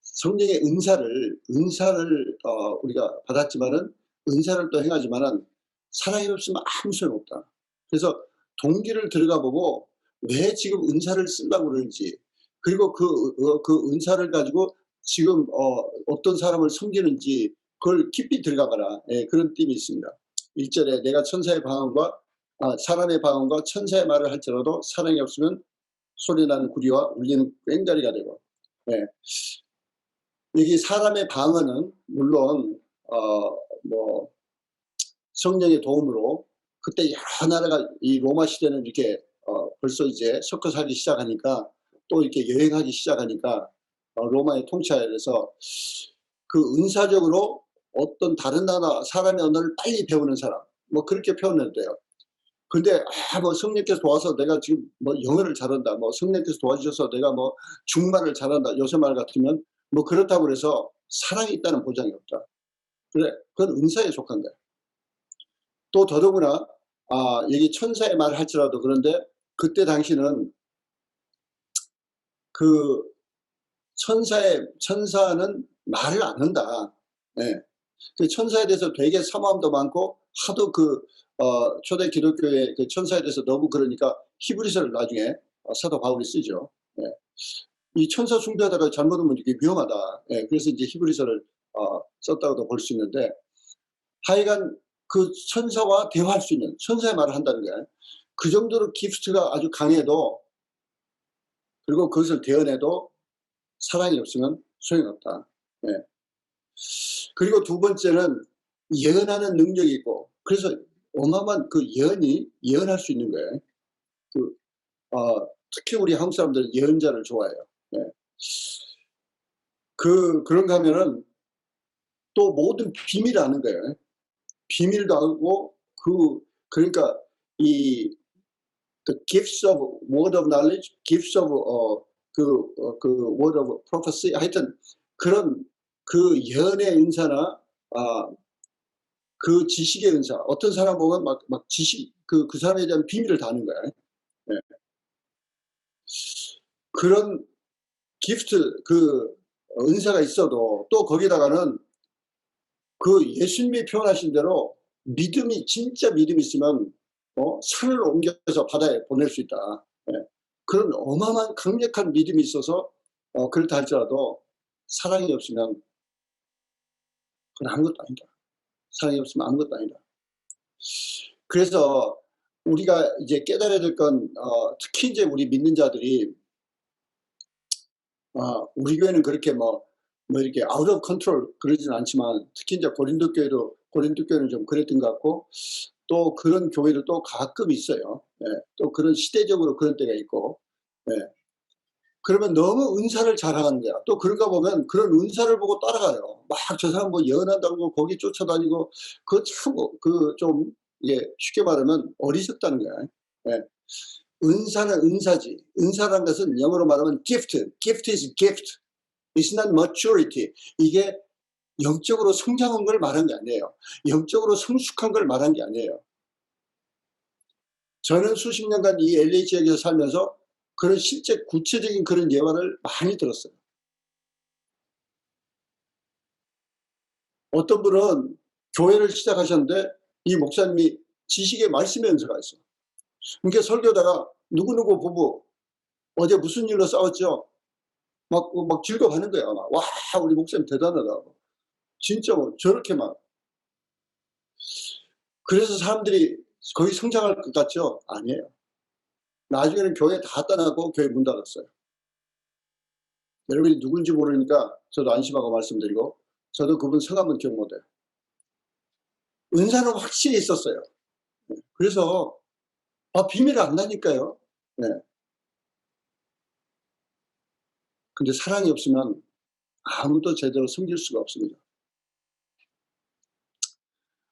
성령의 은사를 우리가 받았지만은, 은사를 또 행하지만은 사랑이 없으면 아무 소용없다. 그래서 동기를 들어가 보고 왜 지금 은사를 쓰려고 그러는지, 그리고 그 은사를 가지고 지금 어떤 사람을 섬기는지 그걸 깊이 들어가 봐라. 예, 그런 띠이 있습니다. 1절에 내가 천사의 방언과 사람의 방언과 천사의 말을 할지라도 사랑이 없으면 소리나는 구리와 울리는 꽹과리가 되고. 예. 여기 사람의 방언은 물론 뭐 성령의 도움으로, 그때 여러 나라가 이 로마 시대는 이렇게 벌써 이제 섞어 살기 시작하니까, 또 이렇게 여행하기 시작하니까 로마의 통치하에 대해서 그 은사적으로 어떤 다른 나라 사람의 언어를 빨리 배우는 사람, 뭐 그렇게 표현해도 돼요. 근데 뭐 성령께서 도와서 내가 지금 뭐 영어를 잘한다, 뭐 성령께서 도와주셔서 내가 뭐 중말을 잘한다, 요새 말 같으면 뭐 그렇다고 해서 사랑이 있다는 보장이 없다. 그래, 그건 은사에 속한 거야. 또 더더구나 여기 천사의 말을 할지라도, 그런데 그때 당시는 그 천사는 말을 안 한다. 예. 그 천사에 대해서 되게 사모함도 많고, 하도 초대 기독교의 그 천사에 대해서 너무 그러니까 히브리서를 나중에 사도 바울이 쓰죠. 예. 이 천사 숭배하다가 잘못하면 이게 위험하다. 예. 그래서 이제 히브리서를 썼다고도 볼 수 있는데, 하여간 그 천사와 대화할 수 있는, 천사의 말을 한다는 거예요. 그 정도로 기프트가 아주 강해도, 그리고 그것을 대언해도 사랑이 없으면 소용없다. 예. 그리고 두 번째는 예언하는 능력이 있고, 그래서 어마어마한 그 예언할 수 있는 거예요. 특히 우리 한국 사람들은 예언자를 좋아해요. 예. 그런가 하면은 또 모든 비밀을 아는 거예요. 비밀도 알고, 그러니까 the gifts of word of knowledge, gifts of word of prophecy, 하여튼 그런 그 예언의 은사나 그 지식의 은사, 어떤 사람 보면 막 지식, 그 사람에 대한 비밀을 다 아는 거야. 네. 그런 기프트, 그 은사가 있어도 또 거기다가는 그 예수님이 표현하신 대로 믿음이, 진짜 믿음이 있으면 산을 옮겨서 바다에 보낼 수 있다. 네. 그런 어마어마한 강력한 믿음이 있어서 그렇다 할지라도 사랑이 없으면 그건 아무것도 아니다. 사랑이 없으면 아무것도 아니다. 그래서 우리가 이제 깨달아야 될 건, 특히 이제 우리 믿는 자들이, 우리 교회는 그렇게 뭐 이렇게 아웃 오브 컨트롤 그러지는 않지만, 특히 이제 고린도 교회는 좀 그랬던 것 같고, 또 그런 교회도 또 가끔 있어요. 예, 또 그런 시대적으로 그런 때가 있고. 예. 그러면 너무 은사를 자랑하는 거야. 또 그런가 보면 그런 은사를 보고 따라가요. 막 저 사람 뭐 예언한다고 거기 쫓아다니고, 그거 참 좀 쉽게 말하면 어리석다는 거야. 예. 은사는 은사지. 은사라는 것은 영어로 말하면 gift. gift is gift. It's not maturity. 이게 영적으로 성장한 걸 말한 게 아니에요. 영적으로 성숙한 걸 말한 게 아니에요. 저는 수십 년간 이 LA 지역에서 살면서 그런 실제 구체적인 그런 예화를 많이 들었어요. 어떤 분은 교회를 시작하셨는데 이 목사님이 지식의 말씀의 은사가 있어. 그러니까 설교다가 누구누구 부부 어제 무슨 일로 싸웠죠? 막 즐거워하는 거야. 와, 우리 목사님 대단하다. 진짜 뭐 저렇게 막. 그래서 사람들이 거의 성장할 것 같죠? 아니에요. 나중에는 교회 다 떠나고 교회 문 닫았어요. 여러분이 누군지 모르니까 저도 안심하고 말씀드리고, 저도 그분 성함은 기억 못해요. 은사는 확실히 있었어요. 그래서 비밀을 안다니까요. 네. 근데 사랑이 없으면 아무도 제대로 섬길 수가 없습니다.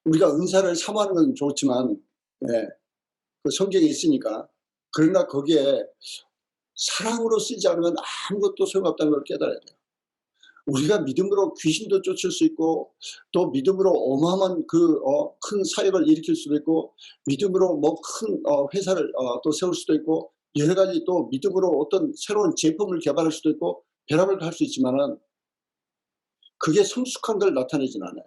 우리가 은사를 사모하는 건 좋지만, 네, 그 성경에 있으니까. 그러나 거기에 사랑으로 쓰지 않으면 아무것도 소용없다는 걸 깨달아야 돼요. 우리가 믿음으로 귀신도 쫓을 수 있고, 또 믿음으로 어마어마한 큰 사역을 일으킬 수도 있고, 믿음으로 뭐 큰 회사를 또 세울 수도 있고, 여러 가지 또 믿음으로 어떤 새로운 제품을 개발할 수도 있고, 변화를 할 수 있지만은 그게 성숙한 걸 나타내진 않아요.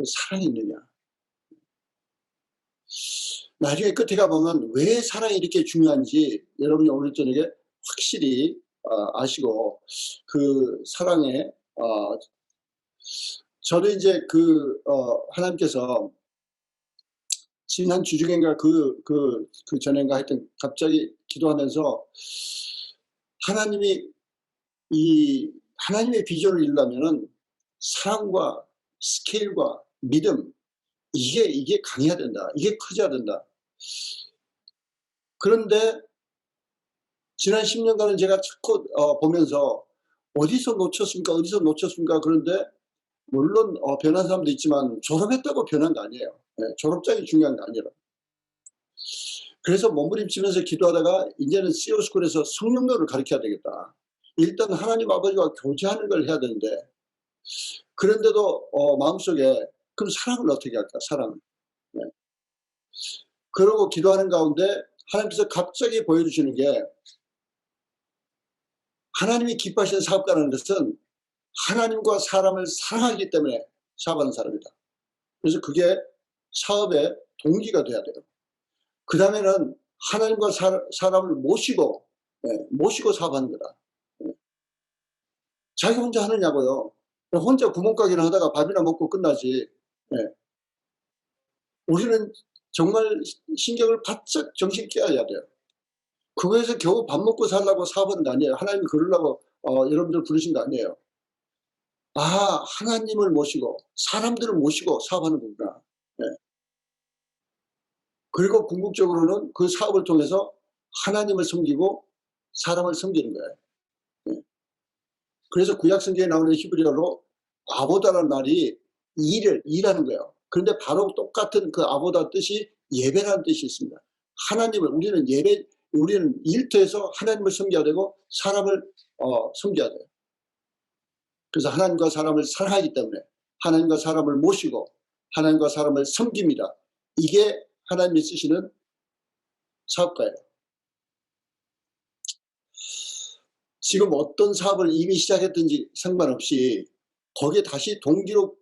사랑이 있느냐. 나중에 끝에 가보면 왜 사랑이 이렇게 중요한지 여러분이 오늘 저녁에 확실히 아시고, 그 사랑에 저는 이제 하나님께서 지난 주중인가 그 전인가 하여튼 갑자기 기도하면서 하나님의 비전을 이루려면은 사랑과 스케일과 믿음, 이게 강해야 된다. 이게 커져야 된다. 그런데 지난 10년간은 제가 자꾸 보면서 어디서 놓쳤습니까? 그런데 물론 변한 사람도 있지만 졸업했다고 변한 거 아니에요. 네, 졸업장이 중요한 게 아니라. 그래서 몸부림치면서 기도하다가 이제는 CEO스쿨에서 성령론을 가르쳐야 되겠다. 일단 하나님 아버지와 교제하는 걸 해야 되는데, 그런데도 마음속에 그럼 사랑을 어떻게 할까? 사랑을. 네. 그러고 기도하는 가운데 하나님께서 갑자기 보여주시는 게, 하나님이 기뻐하시는 사업가라는 것은 하나님과 사람을 사랑하기 때문에 사업하는 사람이다. 그래서 그게 사업의 동기가 돼야 돼요. 그 다음에는 하나님과 사람을 모시고 사업하는 거다. 자기 혼자 하느냐고요. 혼자 구멍가게나 하다가 밥이나 먹고 끝나지. 우리는 정말 신경을 바짝 정신 깨야 돼요. 그거에서 겨우 밥 먹고 살라고 사업하는 거 아니에요. 하나님이 그러려고 여러분들 부르신 거 아니에요. 하나님을 모시고 사람들을 모시고 사업하는 거구나. 그리고 궁극적으로는 그 사업을 통해서 하나님을 섬기고 사람을 섬기는 거예요. 그래서 구약 성경에 나오는 히브리어로 아보다라는 말이 일하는 거예요. 그런데 바로 똑같은 그 아보다 뜻이 예배라는 뜻이 있습니다. 우리는 일터에서 하나님을 섬겨야 되고 사람을 섬겨야 돼요. 그래서 하나님과 사람을 사랑하기 때문에 하나님과 사람을 모시고 하나님과 사람을 섬깁니다. 이게 하나님이 쓰시는 사업가예요. 지금 어떤 사업을 이미 시작했든지 상관없이 거기에 다시 동기로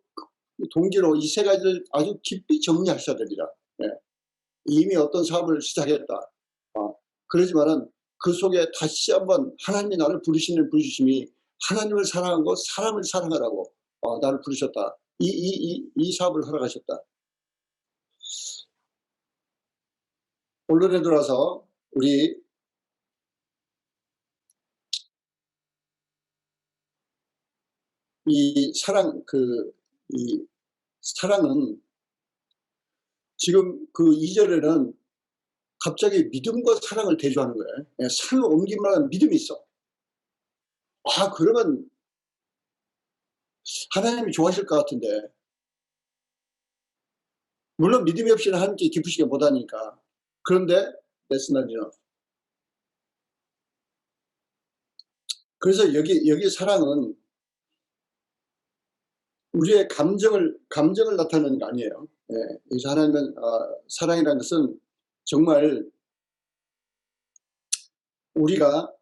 이 세 가지를 아주 깊이 정리하셔야 됩니다. 이미 어떤 사업을 시작했다. 그러지만은 그 속에 다시 한번 하나님이 나를 부르시는 부르심이 하나님을 사랑하고 사람을 사랑하라고 나를 부르셨다. 이 사업을 하러 가셨다. 본론에 들어와서 우리 이 사랑은 지금 그 2절에는 갑자기 믿음과 사랑을 대조하는 거예요. 산을 옮긴 만한 믿음이 있어. 그러면 하나님이 좋아하실 것 같은데, 물론 믿음이 없이는 하나님께 기쁘시게 못하니까. 그런데 that's not enough. 그래서 여기 사랑은 우리의 감정을 나타내는 거 아니에요. 여기서 하나님은 사랑이라는 것은 정말 우리가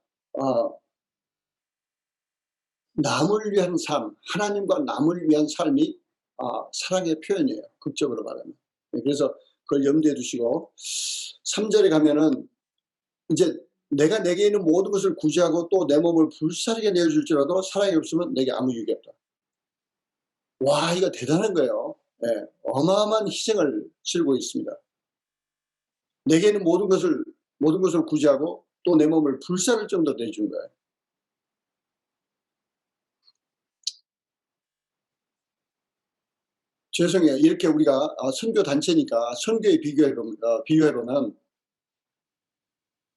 남을 위한 삶, 하나님과 남을 위한 삶이 사랑의 표현이에요. 극적으로 말하면. 그래서 그걸 염두에 두시고 3절에 가면은 이제 내가 내게 있는 모든 것을 구제하고 또 내 몸을 불사르게 내어줄지라도 사랑이 없으면 내게 아무 유익이 없다. 와, 이거 대단한 거예요. 어마어마한 희생을 치르고 있습니다. 내게 있는 모든 것을 구제하고 또 내 몸을 불사를 정도 내준 거예요. 죄송해요. 이렇게 우리가 선교 단체니까 선교에 비교해보면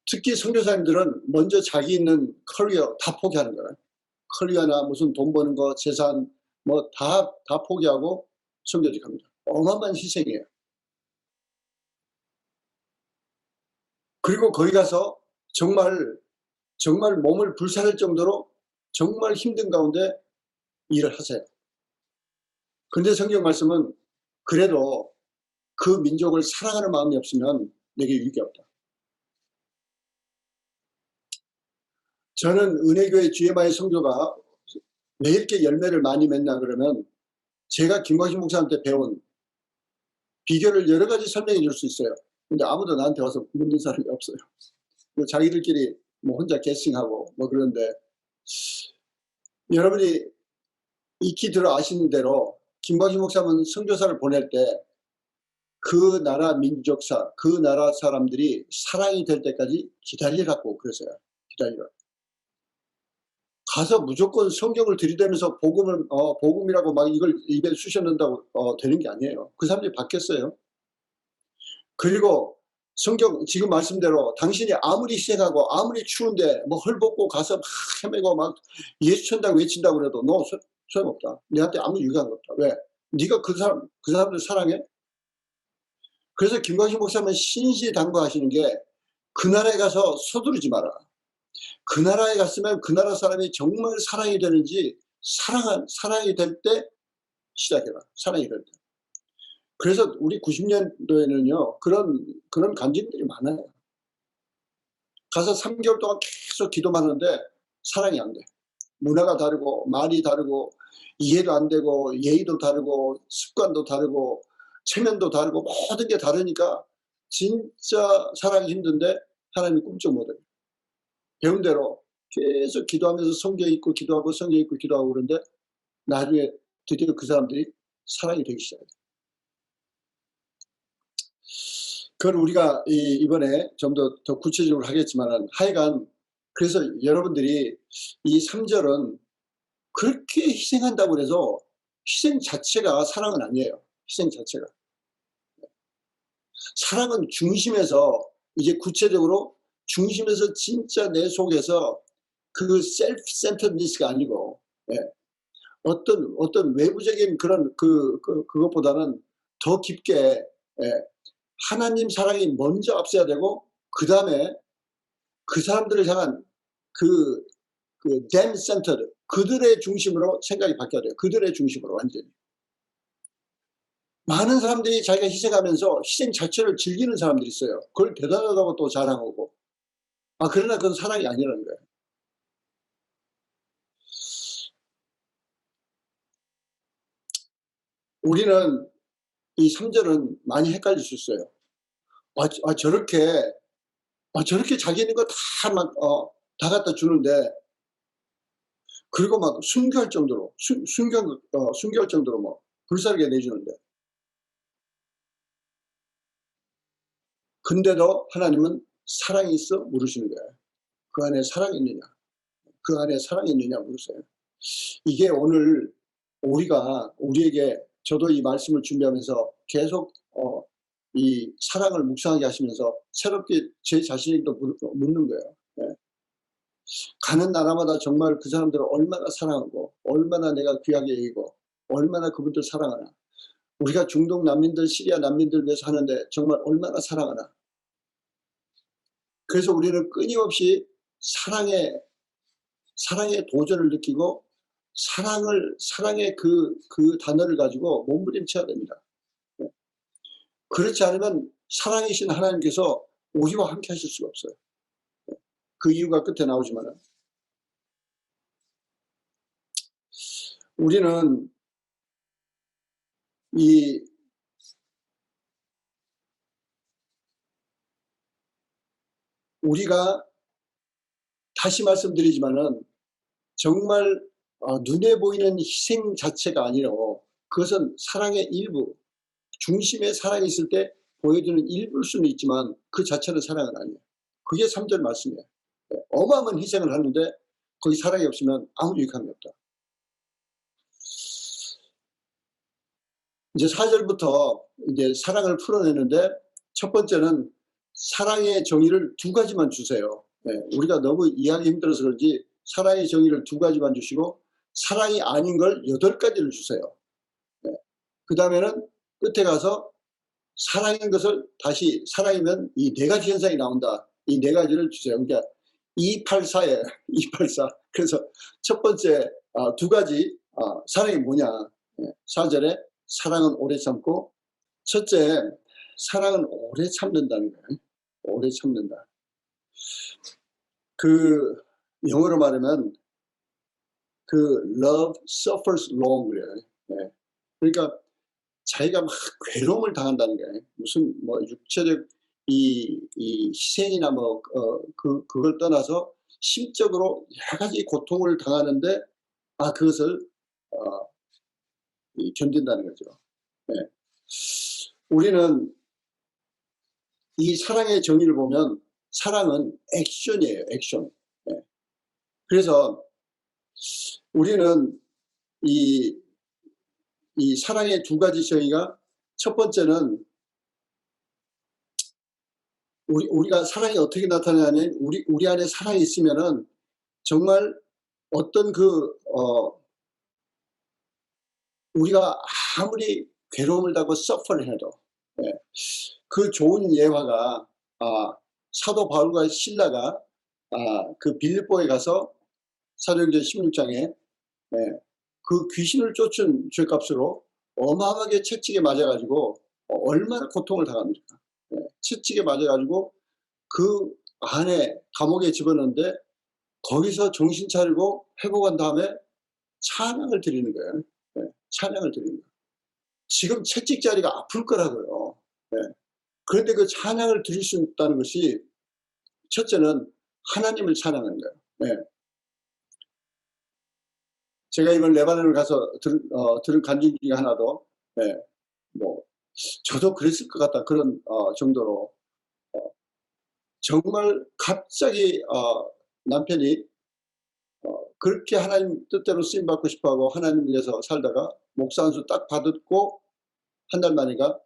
특히 선교사님들은 먼저 자기 있는 커리어 다 포기하는 거예요. 커리어나 무슨 돈 버는 거, 재산 뭐 다 포기하고 선교직 합니다. 어마어마한 희생이에요. 그리고 거기 가서 정말 몸을 불살할 정도로 정말 힘든 가운데 일을 하세요. 그런데 성경 말씀은 그래도 그 민족을 사랑하는 마음이 없으면 내게 유익이 없다. 저는 은혜교회 GMI 성교가 왜 이렇게 열매를 많이 맺나 그러면 제가 김광식 목사한테 배운 비결을 여러 가지 설명해 줄 수 있어요. 근데 아무도 나한테 와서 묻는 사람이 없어요. 자기들끼리 뭐 혼자 게싱하고 뭐 그런데 여러분이 익히 들어 아시는 대로 김광식 목사는 선교사를 보낼 때 그 나라 민족사, 그 나라 사람들이 사랑이 될 때까지 기다리라고 그러세요. 기다리라. 가서 무조건 성경을 들이대면서 복음이라고 막 이걸 입에 쑤셔넣는다고 되는 게 아니에요. 그 사람들이 바뀌었어요. 그리고 성경 지금 말씀대로 당신이 아무리 희생하고 아무리 추운데 뭐 헐벗고 가서 막 헤매고 막 예수 천당 외친다고 그래도 너 소용없다. 너한테 아무 유익한 거 없다. 왜? 네가 그 사람들 사랑해? 그래서 김광식 목사님은 신시당부하시는 게 그 나라에 가서 서두르지 마라. 그 나라에 갔으면 그 나라 사람이 정말 사랑이 되는지 사랑이 될 때 시작해라. 사랑이 될 때. 그래서 우리 90년도에는요 그런 간증들이 많아요. 가서 3개월 동안 계속 기도만 하는데 사랑이 안 돼. 문화가 다르고 말이 다르고 이해도 안 되고 예의도 다르고 습관도 다르고 체면도 다르고 모든 게 다르니까 진짜 사랑이 힘든데 하나님이 꿈쩍 못 해요. 배운 대로 계속 기도하면서 성경 읽고 기도하고 성경 읽고 기도하고 그러는데 나중에 드디어 그 사람들이 사랑이 되기 시작해요. 그걸 우리가 이번에 좀 더 구체적으로 하겠지만 하여간 그래서 여러분들이 이 3절은 그렇게 희생한다고 해서 희생 자체가 사랑은 아니에요. 희생 자체가. 사랑은 중심에서 이제 구체적으로 중심에서 진짜 내 속에서 그 셀프 센터니스가 아니고 어떤 외부적인 그런 그것보다는 더 깊게 하나님 사랑이 먼저 앞서야 되고 그 다음에 그 사람들을 향한 그 them centered 그들의 중심으로 생각이 바뀌어야 돼요. 그들의 중심으로 완전히. 많은 사람들이 자기가 희생하면서 희생 자체를 즐기는 사람들이 있어요. 그걸 대단하다고 또 자랑하고. 그러나 그건 사랑이 아니라는 거예요. 우리는 이 3절은 많이 헷갈릴 수 있어요. 저렇게 자기 있는 거 다 갖다 주는데 그리고 막 순교할 정도로 순교할 정도로 뭐 불사르게 내주는데 근데도 하나님은 사랑이 있어 물으시는 거예요. 그 안에 사랑이 있느냐? 그 안에 사랑이 있느냐 물으세요. 이게 오늘 우리에게 저도 이 말씀을 준비하면서 계속 이 사랑을 묵상하게 하시면서 새롭게 제 자신에게도 묻는 거예요. 가는 나라마다 정말 그 사람들을 얼마나 사랑하고 얼마나 내가 귀하게 여기고 얼마나 그분들 사랑하나. 우리가 중동 난민들 시리아 난민들 위해서 하는데 정말 얼마나 사랑하나. 그래서 우리는 끊임없이 사랑의 도전을 느끼고 사랑의 그 단어를 가지고 몸부림쳐야 됩니다. 그렇지 않으면 사랑이신 하나님께서 우리와 함께 하실 수가 없어요. 그 이유가 끝에 나오지만 우리는 우리가 다시 말씀드리지만은 정말 눈에 보이는 희생 자체가 아니라 그것은 사랑의 일부, 중심에 사랑이 있을 때 보여주는 일부일 수는 있지만 그 자체는 사랑은 아니에요. 그게 3절 말씀이에요. 어마어마한 희생을 하는데 거기 사랑이 없으면 아무 유익함이 없다. 이제 4절부터 이제 사랑을 풀어내는데 첫 번째는 사랑의 정의를 두 가지만 주세요. 우리가 너무 이해하기 힘들어서 그런지 사랑의 정의를 두 가지만 주시고 사랑이 아닌 걸 8가지를 주세요. 그 다음에는 끝에 가서 사랑인 것을 다시 사랑이면 이 4가지 현상이 나온다. 이 4가지를 주세요. 그러니까 284예요. 284. 그래서 첫 번째 2가지 사랑이 뭐냐. 4절에 사랑은 오래 참고, 첫째 사랑은 오래 참는다는 거예요. 오래 참는다. 그 영어로 말하면 그 love suffers long 그래요. 그러니까 자기가 막 괴로움을 당한다는 게 무슨 뭐 육체적 이 희생이나 뭐 그걸 떠나서 심적으로 여러 가지 고통을 당하는데 그것을 견딘다는 거죠. 우리는 이 사랑의 정의를 보면 사랑은 액션이에요. 액션. 그래서 우리는 이 사랑의 2가지 정의가, 첫 번째는 우리가 사랑이 어떻게 나타나냐면 우리 안에 사랑이 있으면은 정말 어떤 우리가 아무리 괴로움을 당하고 서퍼를 해도 그 좋은 예화가 사도 바울과 실라가 그 빌립보에 가서 사도행전 16장에 그 귀신을 쫓은 죄값으로 어마어마하게 채찍에 맞아가지고 얼마나 고통을 당합니까? 채찍에 맞아가지고 그 안에 감옥에 집어넣는데 거기서 정신 차리고 회복한 다음에 찬양을 드리는 거예요. 찬양을 드리는 거예요. 지금 채찍자리가 아플 거라고요. 그런데 그 찬양을 드릴 수 있다는 것이 첫째는 하나님을 찬양하는 거예요. 제가 이번 레바논을 가서 들은 간증 중에 하나도 뭐 저도 그랬을 것 같다 그런 정도로 정말 갑자기 남편이 그렇게 하나님 뜻대로 쓰임받고 싶어하고 하나님 위해서 살다가 목사 안수 딱 받았고 한 달 만인가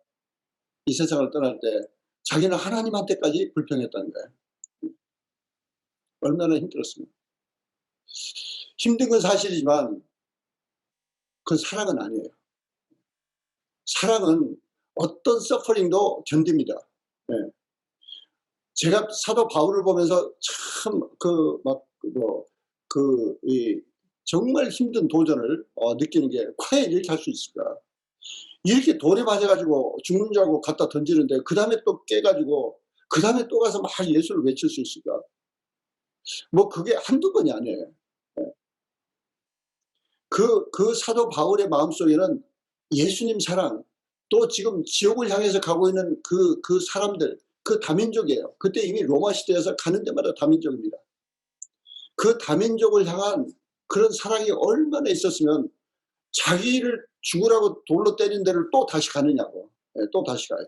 이 세상을 떠날 때 자기는 하나님한테까지 불평했다는 거예요. 얼마나 힘들었습니까? 힘든 건 사실이지만 그건 사랑은 아니에요. 사랑은 어떤 서퍼링도 견딥니다. 제가 사도 바울을 보면서 참 정말 힘든 도전을 느끼는 게 과연 이렇게 할 수 있을까? 이렇게 돌에 맞아가지고 죽는 줄 알고 갖다 던지는데 그 다음에 또 깨가지고 그 다음에 또 가서 막 예수를 외칠 수 있을까? 뭐 그게 한두 번이 아니에요. 그 사도 바울의 마음속에는 예수님 사랑, 또 지금 지옥을 향해서 가고 있는 그 사람들, 그 다민족이에요. 그때 이미 로마 시대에서 가는 데마다 다민족입니다. 그 다민족을 향한 그런 사랑이 얼마나 있었으면 자기를 죽으라고 돌로 때린 데를 또 다시 가느냐고. 또 다시 가요.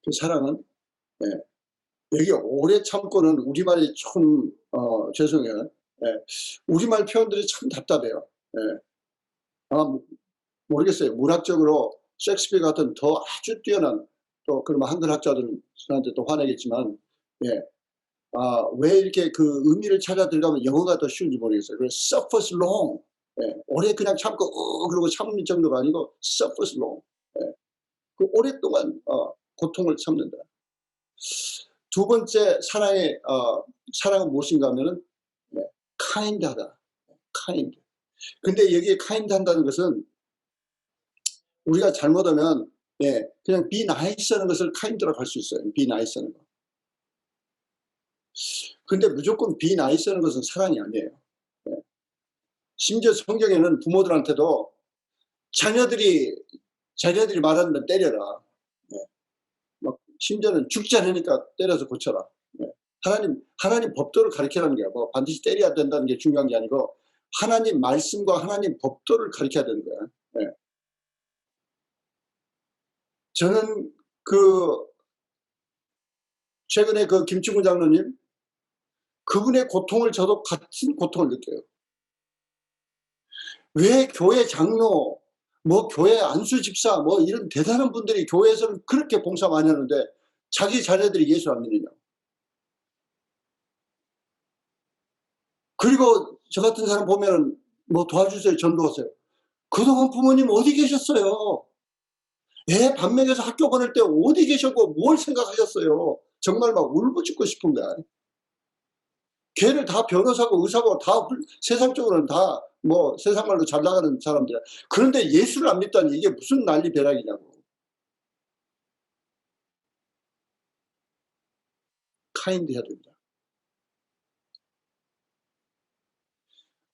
그 사랑은 여기 오래 참고는 우리말이 좀 죄송해요. 우리말 표현들이 참 답답해요. 아마 모르겠어요. 문학적으로 셰익스피어 같은 더 아주 뛰어난 또 그러면 한글 학자들한테 또 화내겠지만 왜 이렇게 그 의미를 찾아 들어가면 영어가 더 쉬운지 모르겠어요. 그래서 suffers long. 오래 그냥 참고 그러고 참는 정도가 아니고 suffers long. 그 오랫동안 고통을 참는다. 두 번째 사랑은 무엇인가 하면은 kind하다. kind. 근데 여기에 kind 한다는 것은 우리가 잘못하면 그냥 be nice 하는 것을 kind라고 할 수 있어요. be nice 하는 거. 근데 무조건 be nice 하는 것은 사랑이 아니에요. 심지어 성경에는 부모들한테도 자녀들이 말하는 때려라. 심지어는 죽지 않으니까 때려서 고쳐라. 하나님 법도를 가르치라는 게 뭐 반드시 때려야 된다는 게 중요한 게 아니고 하나님 말씀과 하나님 법도를 가르쳐야 되는 거야. 저는 최근에 김충근 장로님 그분의 고통을 저도 같은 고통을 느껴요. 왜 교회 장로, 뭐 교회 안수 집사, 뭐 이런 대단한 분들이 교회에서는 그렇게 봉사 많이 하는데 자기 자녀들이 예수 안 믿느냐. 그리고 저 같은 사람 보면은 뭐 도와주세요, 전도하세요. 그동안 부모님 어디 계셨어요? 애 밥 먹여서 학교 보낼 때 어디 계셨고 뭘 생각하셨어요? 정말 막 울부짖고 싶은데. 걔를 다 변호사고 의사고 다 세상적으로는 다 뭐 세상 말로 잘 나가는 사람들이야. 그런데 예수를 안 믿다니 이게 무슨 난리벼락이냐고. 카인드 해야 됩니다.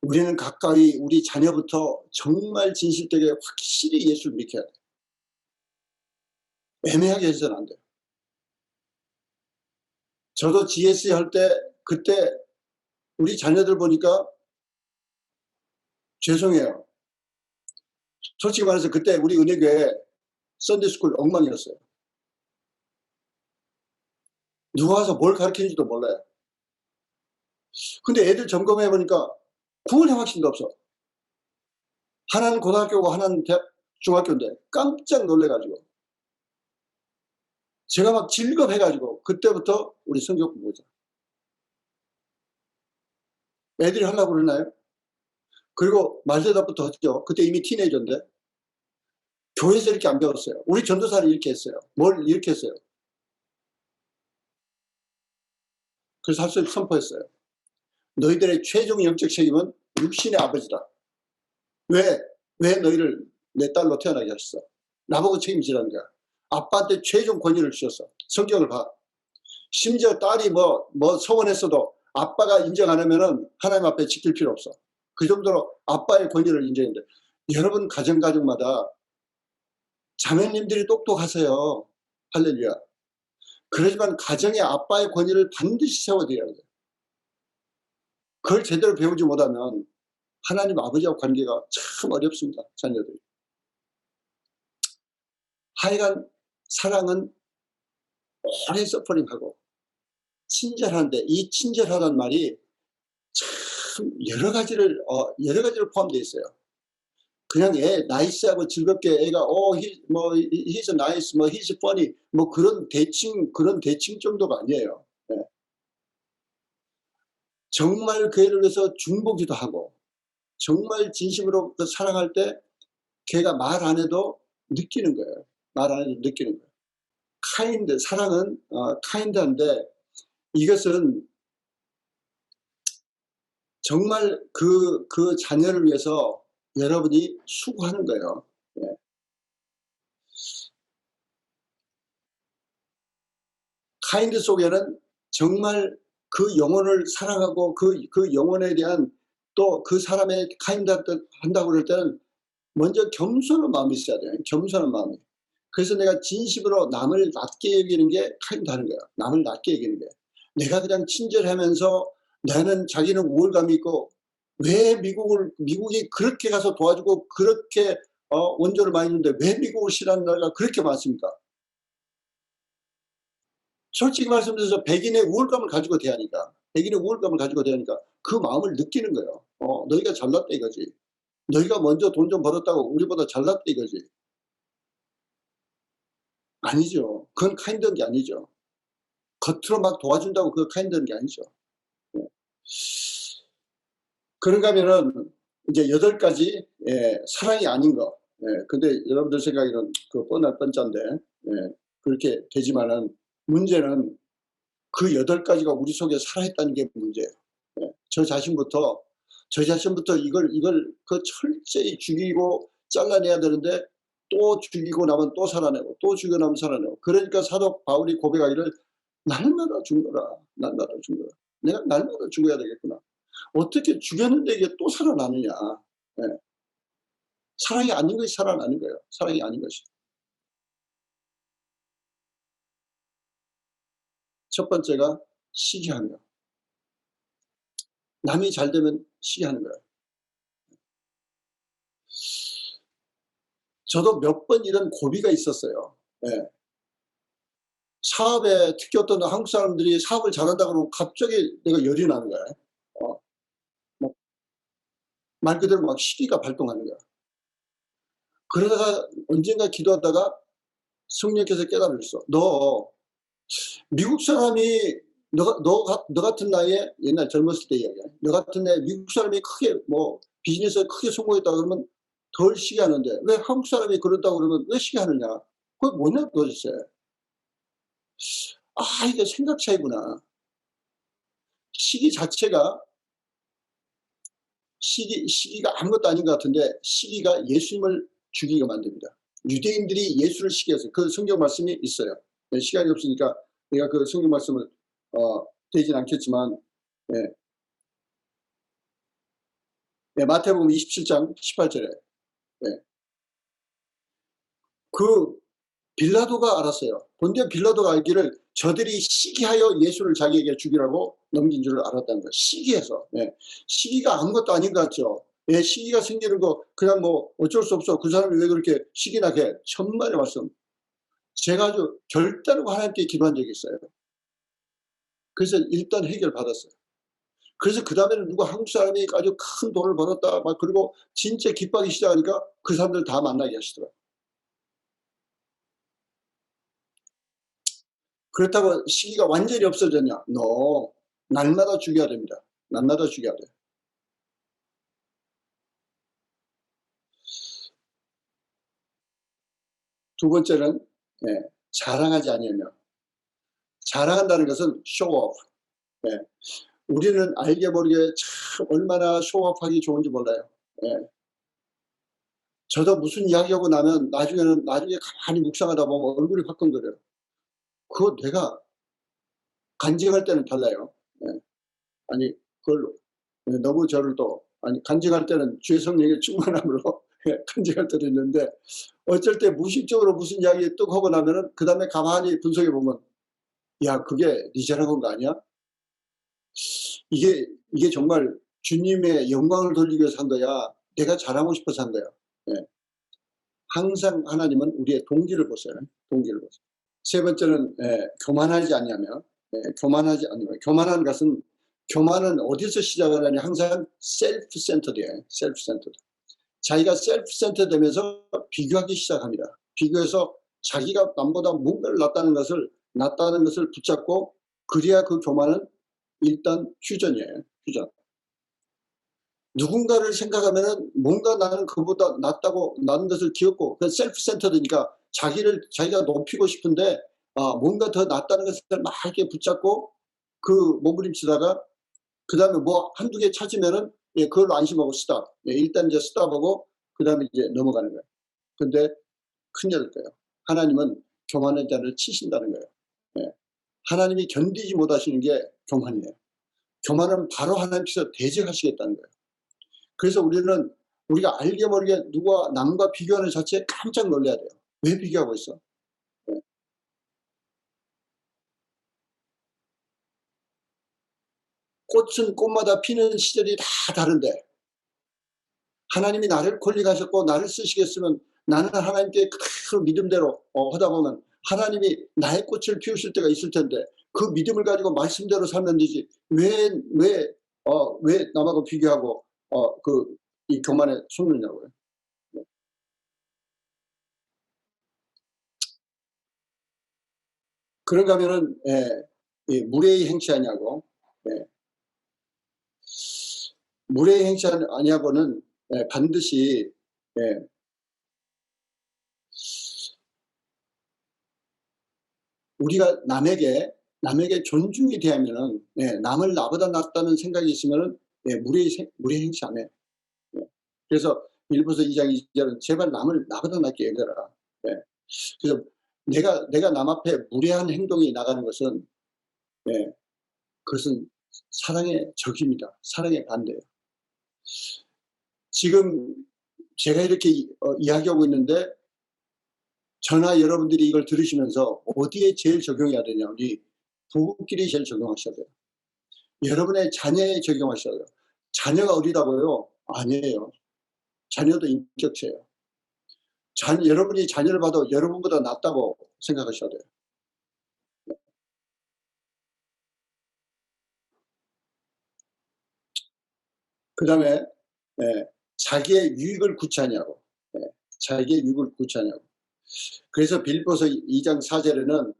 우리는 가까이 우리 자녀부터 정말 진실되게 확실히 예수를 믿게 해야 돼. 애매하게 해서는 안 돼요. 저도 GS 할 때 그때 우리 자녀들 보니까 죄송해요. 솔직히 말해서 그때 우리 은혜교회 썬데이스쿨 엉망이었어요. 누가 와서 뭘 가르치는지도 몰라요. 근데 애들 점검해 보니까 구원의 확신도 없어. 하나는 고등학교고 하나는 중학교인데 깜짝 놀래가지고 제가 막 질겁해가지고 그때부터 우리 성경 공부자. 애들이 하려고 그러나요? 그리고 말대답부터 하죠. 그때 이미 티네이저인데 교회에서 이렇게 안 배웠어요. 우리 전도사는 이렇게 했어요. 뭘 이렇게 했어요. 그래서 할 수 선포했어요. 너희들의 최종 영적 책임은 육신의 아버지다. 왜 너희를 내 딸로 태어나게 하셨어? 나보고 책임지라는 거야. 아빠한테 최종 권위를 주셨어. 성경을 봐. 심지어 딸이 뭐 서원했어도 아빠가 인정 안 하면은 하나님 앞에 지킬 필요 없어. 그 정도로 아빠의 권위를 인정했는데 여러분 가정마다 자매님들이 똑똑하세요. 할렐루야. 그렇지만 가정의 아빠의 권위를 반드시 세워드려야 돼요. 그걸 제대로 배우지 못하면 하나님 아버지와 관계가 참 어렵습니다. 자녀들이. 하여간 사랑은 오래 서퍼링하고 친절한데 이 친절하다는 말이 참 여러 가지를 포함되어 있어요. 그냥 애 나이스하고 즐겁게 애가 he's nice, he's funny 그런 대칭 정도가 아니에요. 네. 정말 그 애를 위해서 중보기도 하고 정말 진심으로 사랑할 때 걔가 말 안 해도 느끼는 거예요. 말 안 해도 느끼는 거예요. 카인드, 사랑은 카인드한데 이것은 정말 그 자녀를 위해서 여러분이 수고하는 거예요. 예. 카인드 속에는 정말 그 영혼을 사랑하고 그 영혼에 대한 또 그 사람의 카인드 한다고 그럴 때는 먼저 겸손한 마음이 있어야 돼요. 겸손한 마음이. 그래서 내가 진심으로 남을 낮게 여기는 게 카인드 하는 거예요. 남을 낮게 여기는 게. 내가 그냥 친절하면서 자기는 우월감이 있고 왜 미국이 그렇게 가서 도와주고 그렇게 원조를 많이 주는데 왜 미국을 싫어하는 나라가 그렇게 많습니까? 솔직히 말씀드려서 백인의 우월감을 가지고 대하니까 그 마음을 느끼는 거예요. 너희가 잘났다 이거지. 너희가 먼저 돈 좀 벌었다고 우리보다 잘났다 이거지. 아니죠. 그건 카인드한 게 아니죠. 겉으로 막 도와준다고 그거 카인드한 게 아니죠. 네. 그런가 하면은 이제 8가지 사랑이 아닌 거. 근데 여러분들 생각에는 그 뻔할 뻔짠데 그렇게 되지만은 문제는 그 8가지가 우리 속에 살아있다는 게 문제예요. 저 자신부터 이걸 그 철저히 죽이고 잘라내야 되는데 또 죽이고 나면 또 살아내고 또 죽이고 나면 살아내고 그러니까 사도 바울이 고백하기를 날마다 죽노라. 내가 날마다 죽어야 되겠구나. 어떻게 죽였는데 이게 또 살아나느냐. 사랑이 아닌 것이 살아나는 거예요. 사랑이 아닌 것이. 첫 번째가 시기하며. 남이 잘 되면 시기하는 거예요. 저도 몇 번 이런 고비가 있었어요. 사업에 특히 어떤 한국 사람들이 사업을 잘한다 그러면 갑자기 내가 열이 나는 거예요. 말 그대로 막 시기가 발동하는 거야. 그러다가 언젠가 기도하다가 성령께서 깨달으셨어. 너 미국 사람이 너 같은 나이에, 옛날 젊었을 때 이야기야. 너 같은 나이에 미국 사람이 크게 뭐 비즈니스에 크게 성공했다 그러면 덜 시기하는데 왜 한국 사람이 그런다고 그러면 왜 시기하느냐? 그게 뭐냐 도대체. 아, 이게 생각 차이구나. 시기 자체가 시기가 아무것도 아닌 것 같은데 시기가 예수님을 죽이게 만듭니다. 유대인들이 예수를 시기해서 그 성경 말씀이 있어요. 네, 시간이 없으니까 내가 그 성경 말씀을 되진 않겠지만, 네. 네, 마태복음 27장 18절에 네. 그 빌라도가 알았어요. 본디오 빌라도가 알기를 저들이 시기하여 예수를 자기에게 죽이라고 넘긴 줄을 알았다는 거예요. 시기해서. 네. 시기가 아무것도 아닌 것 같죠. 네, 시기가 생기는 거 그냥 뭐 어쩔 수 없어. 그 사람이 왜 그렇게 시기나 해. 천만의 말씀. 제가 아주 결단하고 하나님께 기도한 적이 있어요. 그래서 일단 해결받았어요. 그래서 그 다음에는 누가 한국 사람이 아주 큰 돈을 벌었다 막 그리고 진짜 기뻐하기 시작하니까 그 사람들 다 만나게 하시더라고요. 그렇다고 시기가 완전히 없어졌냐? No. 날마다 죽여야 됩니다. 날마다 죽여야 돼요. 두 번째는 자랑하지 아니하며. 자랑한다는 것은 쇼오프. 우리는 알게 모르게 참 얼마나 쇼오프하기 좋은지 몰라요. 저도 무슨 이야기하고 나면 나중에 가만히 묵상하다 보면 얼굴이 화끈거려요. 그거 내가 간증할 때는 달라요. 아니 그걸 너무 저를 또 간증할 때는 주의 성령의 충만함으로 간증할 때도 있는데 어쩔 때 무의식적으로 무슨 이야기 뚝 하고 나면은 그 다음에 가만히 분석해 보면 야 그게 네 자랑한 거 아니야? 이게 정말 주님의 영광을 돌리기 위해서 한 거야. 내가 자랑하고 싶어서 한 거야. 항상 하나님은 우리의 동기를 보세요. 동기를 보세요. 세 번째는 교만하지 아니하며. 교만하지 아니하며. 교만은 어디서 시작을 하냐? 항상 셀프 센터드예요. 셀프 센터드. 자기가 셀프 센터 되면서 비교하기 시작합니다. 비교해서 자기가 남보다 뭔가를 낫다는 것을 붙잡고 그래야 그 교만은 일단 휴전이에요. 휴전. 누군가를 생각하면은 뭔가 나는 그보다 낫는 것을 기억고 그 셀프 센터드니까 자기가 높이고 싶은데 뭔가 더 낫다는 것을 막 이렇게 붙잡고 그 몸부림치다가 그 다음에 뭐 한두 개 찾으면은 그걸로 안심하고 스탑. 일단 이제 스탑하고 그 다음에 이제 넘어가는 거예요. 근데 큰일 날 거예요. 하나님은 교만의 자를 치신다는 거예요. 하나님이 견디지 못하시는 게 교만이에요. 교만은 바로 하나님께서 대적하시겠다는 거예요. 그래서 우리가 알게 모르게 누가 남과 비교하는 자체에 깜짝 놀라야 돼요. 왜 비교하고 있어? 꽃은 꽃마다 피는 시절이 다 다른데 하나님이 나를 콜링하셨고 나를 쓰시겠으면 나는 하나님께 그대로 믿음대로 하다 보면 하나님이 나의 꽃을 피우실 때가 있을 텐데 그 믿음을 가지고 말씀대로 살면 되지 왜 남하고 비교하고 이 교만에 속느냐고요. 그런가 하면은 무례히 행치하냐고. 무례히 행치하냐고는 반드시 우리가 남에게 존중이 되면은 남을 나보다 낫다는 생각이 있으면은 무례히 행치 안 해. 그래서 일부서 2장 2절은 제발 남을 나보다 낫게 여겨라. 그래서 내가 남 앞에 무례한 행동이 나가는 것은 그것은 사랑의 적입니다. 사랑의 반대예요. 지금 제가 이렇게 이야기하고 있는데 저나 여러분들이 이걸 들으시면서 어디에 제일 적용해야 되냐? 우리 부부끼리 제일 적용하셔야 돼요. 여러분의 자녀에 적용하셔야 돼요. 자녀가 어리다고요? 아니에요. 자녀도 인격체예요. 여러분이 자녀를 봐도 여러분보다 낫다고 생각하셔야 돼요. 그 다음에 자기의 유익을 구차하냐고. 자기의 유익을 구차하냐고. 그래서 빌립보서 2장 4절에는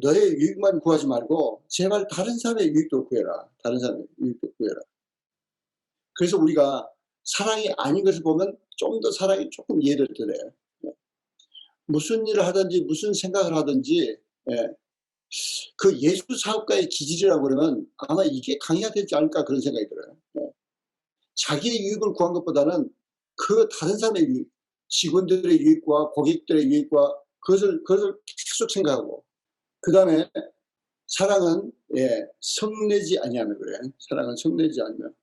너의 유익만 구하지 말고 제발 다른 사람의 유익도 구해라. 다른 사람의 유익도 구해라. 그래서 우리가 사랑이 아닌 것을 보면 좀 더 사랑이 조금 이해를 드려요. 무슨 일을 하든지 무슨 생각을 하든지 그 예수 사업가의 기질이라고 그러면 아마 이게 강의가 되지 않을까 그런 생각이 들어요. 자기의 유익을 구한 것보다는 그 다른 사람의 유익, 직원들의 유익과 고객들의 유익과 그것을 계속 생각하고, 그 다음에 사랑은 성내지 아니하면 그래. 사랑은 성내지 아니면.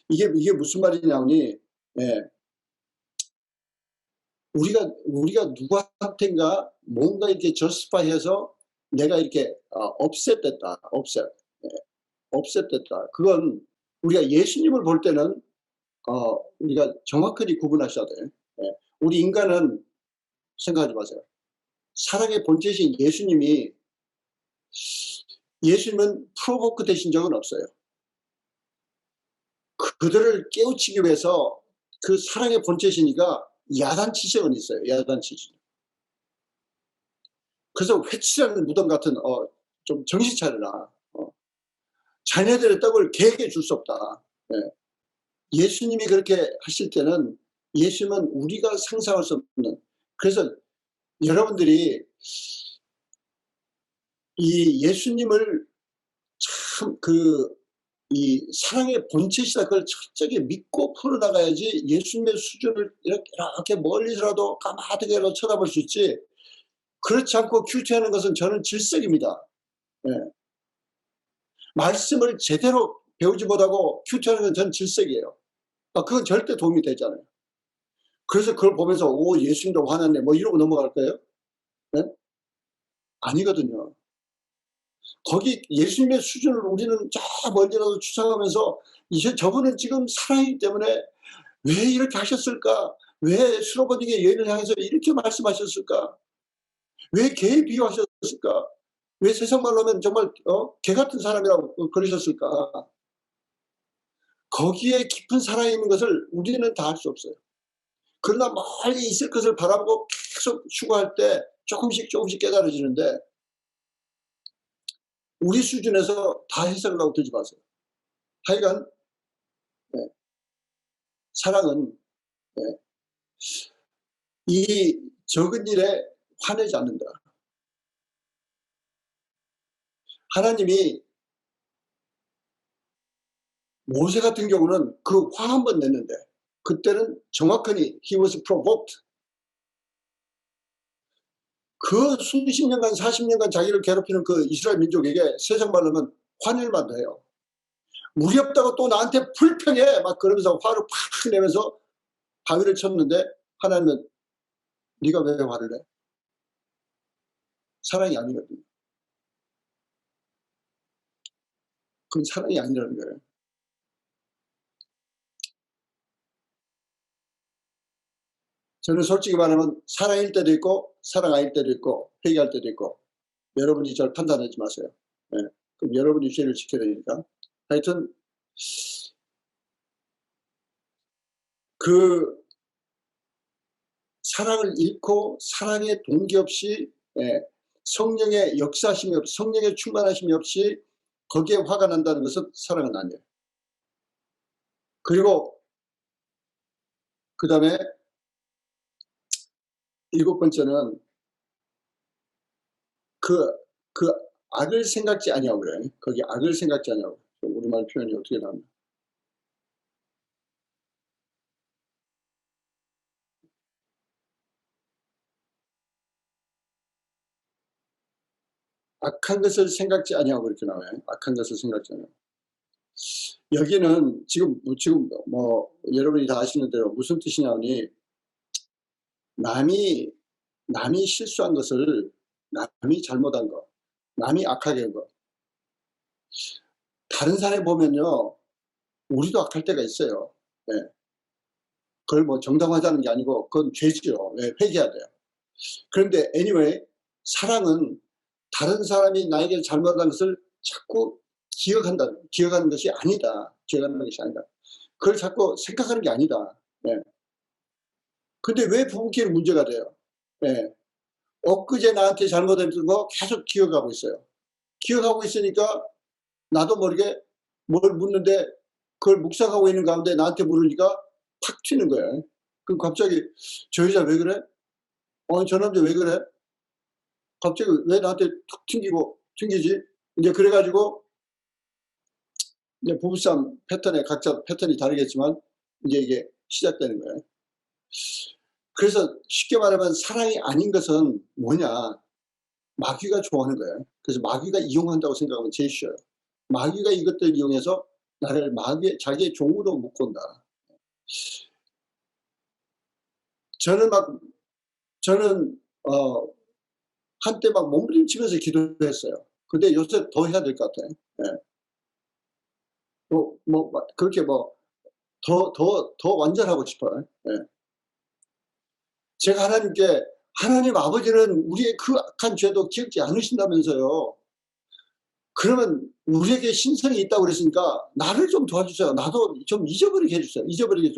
이게 무슨 말이냐니, 우리가 누구한테인가 뭔가 이렇게 저스파이해서 내가 이렇게 업셋됐다. 업셋됐다. 그건 우리가 예수님을 볼 때는 우리가 정확하게 구분하셔야 돼요. 우리 인간은 생각하지 마세요. 사랑의 본체이신 예수님은 프로보크 되신 적은 없어요. 그들을 깨우치기 위해서 그 사랑의 본체시니까 야단치신 적은 있어요. 야단치신. 그래서 회치라는 무덤 같은 좀 정신 차려라. 자네들의 떡을 개에게 줄 수 없다. 예수님이 그렇게 하실 때는 예수님은 우리가 상상할 수 없는, 그래서 여러분들이 이 예수님을 참 이 사랑의 본체시다 그걸 철저히 믿고 풀어나가야지 예수님의 수준을 이렇게 멀리서라도 까마득하게 쳐다볼 수 있지, 그렇지 않고 큐티하는 것은 저는 질색입니다. 말씀을 제대로 배우지 못하고 큐티하는 건 저는 질색이에요. 그건 절대 도움이 되지 않아요. 그래서 그걸 보면서 예수님도 화났네 뭐 이러고 넘어갈 거예요? 아니거든요. 거기 예수님의 수준을 우리는 저 멀리라도 추상하면서 저분은 지금 사랑이기 때문에 왜 이렇게 하셨을까? 왜 수로버니게 여인을 향해서 이렇게 말씀하셨을까? 왜 개에 비유하셨을까? 왜 세상 말로 하면 정말 개 같은 사람이라고 그러셨을까? 거기에 깊은 사랑이 있는 것을 우리는 다 알 수 없어요. 그러나 멀리 있을 것을 바라보고 계속 추구할 때 조금씩 깨달아지는데, 우리 수준에서 다 해석을 하고 들지 마세요. 하여간 사랑은 이 적은 일에 화내지 않는다. 하나님이 모세 같은 경우는 그 화 한 번 냈는데 그때는 정확하니 he was provoked. 그 수십 년간 40년간 자기를 괴롭히는 그 이스라엘 민족에게 세상 말로 하면 화낼 만도 해요. 우리 없다고 또 나한테 불평해 막 그러면서 화를 팍 내면서 바위를 쳤는데 하나님은 네가 왜 화를 내? 사랑이 아니거든요. 그건 사랑이 아니라는 거예요. 저는 솔직히 말하면 사랑일 때도 있고 사랑 아닐 때도 있고 회개할 때도 있고, 여러분이 저를 판단하지 마세요. 그럼 여러분이 죄를 지켜야 되니까. 하여튼 그 사랑을 잃고 사랑의 동기 없이 성령의 역사심이 없이 성령의 충만하심이 없이 거기에 화가 난다는 것은 사랑은 아니에요. 그리고 그 다음에 7번째는 그 악을 생각지 아니하고 그래. 거기 악을 생각지 아니하고. 우리말 표현이 어떻게 나오나. 악한 것을 생각지 아니하고 이렇게 나와요. 악한 것을 생각지 아니하고. 여기는 지금 뭐 여러분이 다 아시는 대로 무슨 뜻이냐니, 남이 실수한 것을, 남이 잘못한 거, 남이 악하게 한 거, 다른 사람이 보면요 우리도 악할 때가 있어요. 그걸 뭐 정당화하자는 게 아니고 그건 죄죠. 회개해야 돼요. 그런데 anyway, 사랑은 다른 사람이 나에게 잘못한 것을 자꾸 기억하는 것이 아니다. 기억하는 것이 아니다. 그걸 자꾸 생각하는 게 아니다. 예. 근데 왜 부부끼리 문제가 돼요? 예. 엊그제 나한테 잘못했던 거 계속 기억하고 있어요. 기억하고 있으니까 나도 모르게 뭘 묻는데 그걸 묵상하고 있는 가운데 나한테 물으니까 탁 튀는 거예요. 그럼 갑자기 저 여자 왜 그래? 저 남자 왜 그래? 갑자기 왜 나한테 툭 튕기지? 이제 그래가지고 이제 부부싸움 패턴에 각자 패턴이 다르겠지만 이제 이게 시작되는 거예요. 그래서 쉽게 말하면 사랑이 아닌 것은 뭐냐? 마귀가 좋아하는 거예요. 그래서 마귀가 이용한다고 생각하면 제일 쉬워요. 마귀가 이것들을 이용해서 나를 자기의 종으로 묶은다. 저는 한때 막 몸부림치면서 기도했어요. 근데 요새 더 해야 될 것 같아요. 예. 그렇게 더 완전하고 싶어요. 예. 제가 하나님께 하나님 아버지는 우리의 그 악한 죄도 기억지 않으신다면서요. 그러면 우리에게 신성이 있다고 그랬으니까 나를 좀 도와주세요. 나도 좀 잊어버리게 해주세요.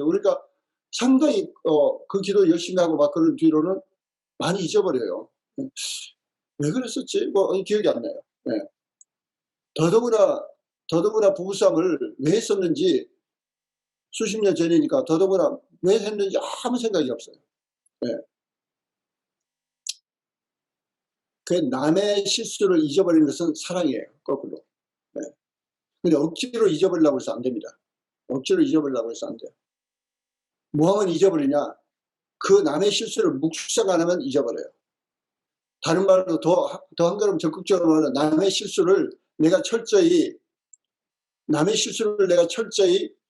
그러니까 상당히 그 기도 열심히 하고 막 그런 뒤로는 많이 잊어버려요. 왜 그랬었지? 기억이 안 나요. 네. 더더구나 부부싸움을 왜 했었는지 수십 년 전이니까 더더구나 왜 했는지 아무 생각이 없어요. 네. 그 남의 실수를 잊어버리는 것은 사랑이에요. 거꾸로. 네. 근데 억지로 잊어버리려고 해서 안 됩니다. 억지로 잊어버리려고 해서 안 돼요. 뭐 하면 잊어버리냐? 그 남의 실수를 묵상 안 하면 잊어버려요. 다른 말로 더 한 걸음 적극적으로 하면 남의 실수를 내가 철저히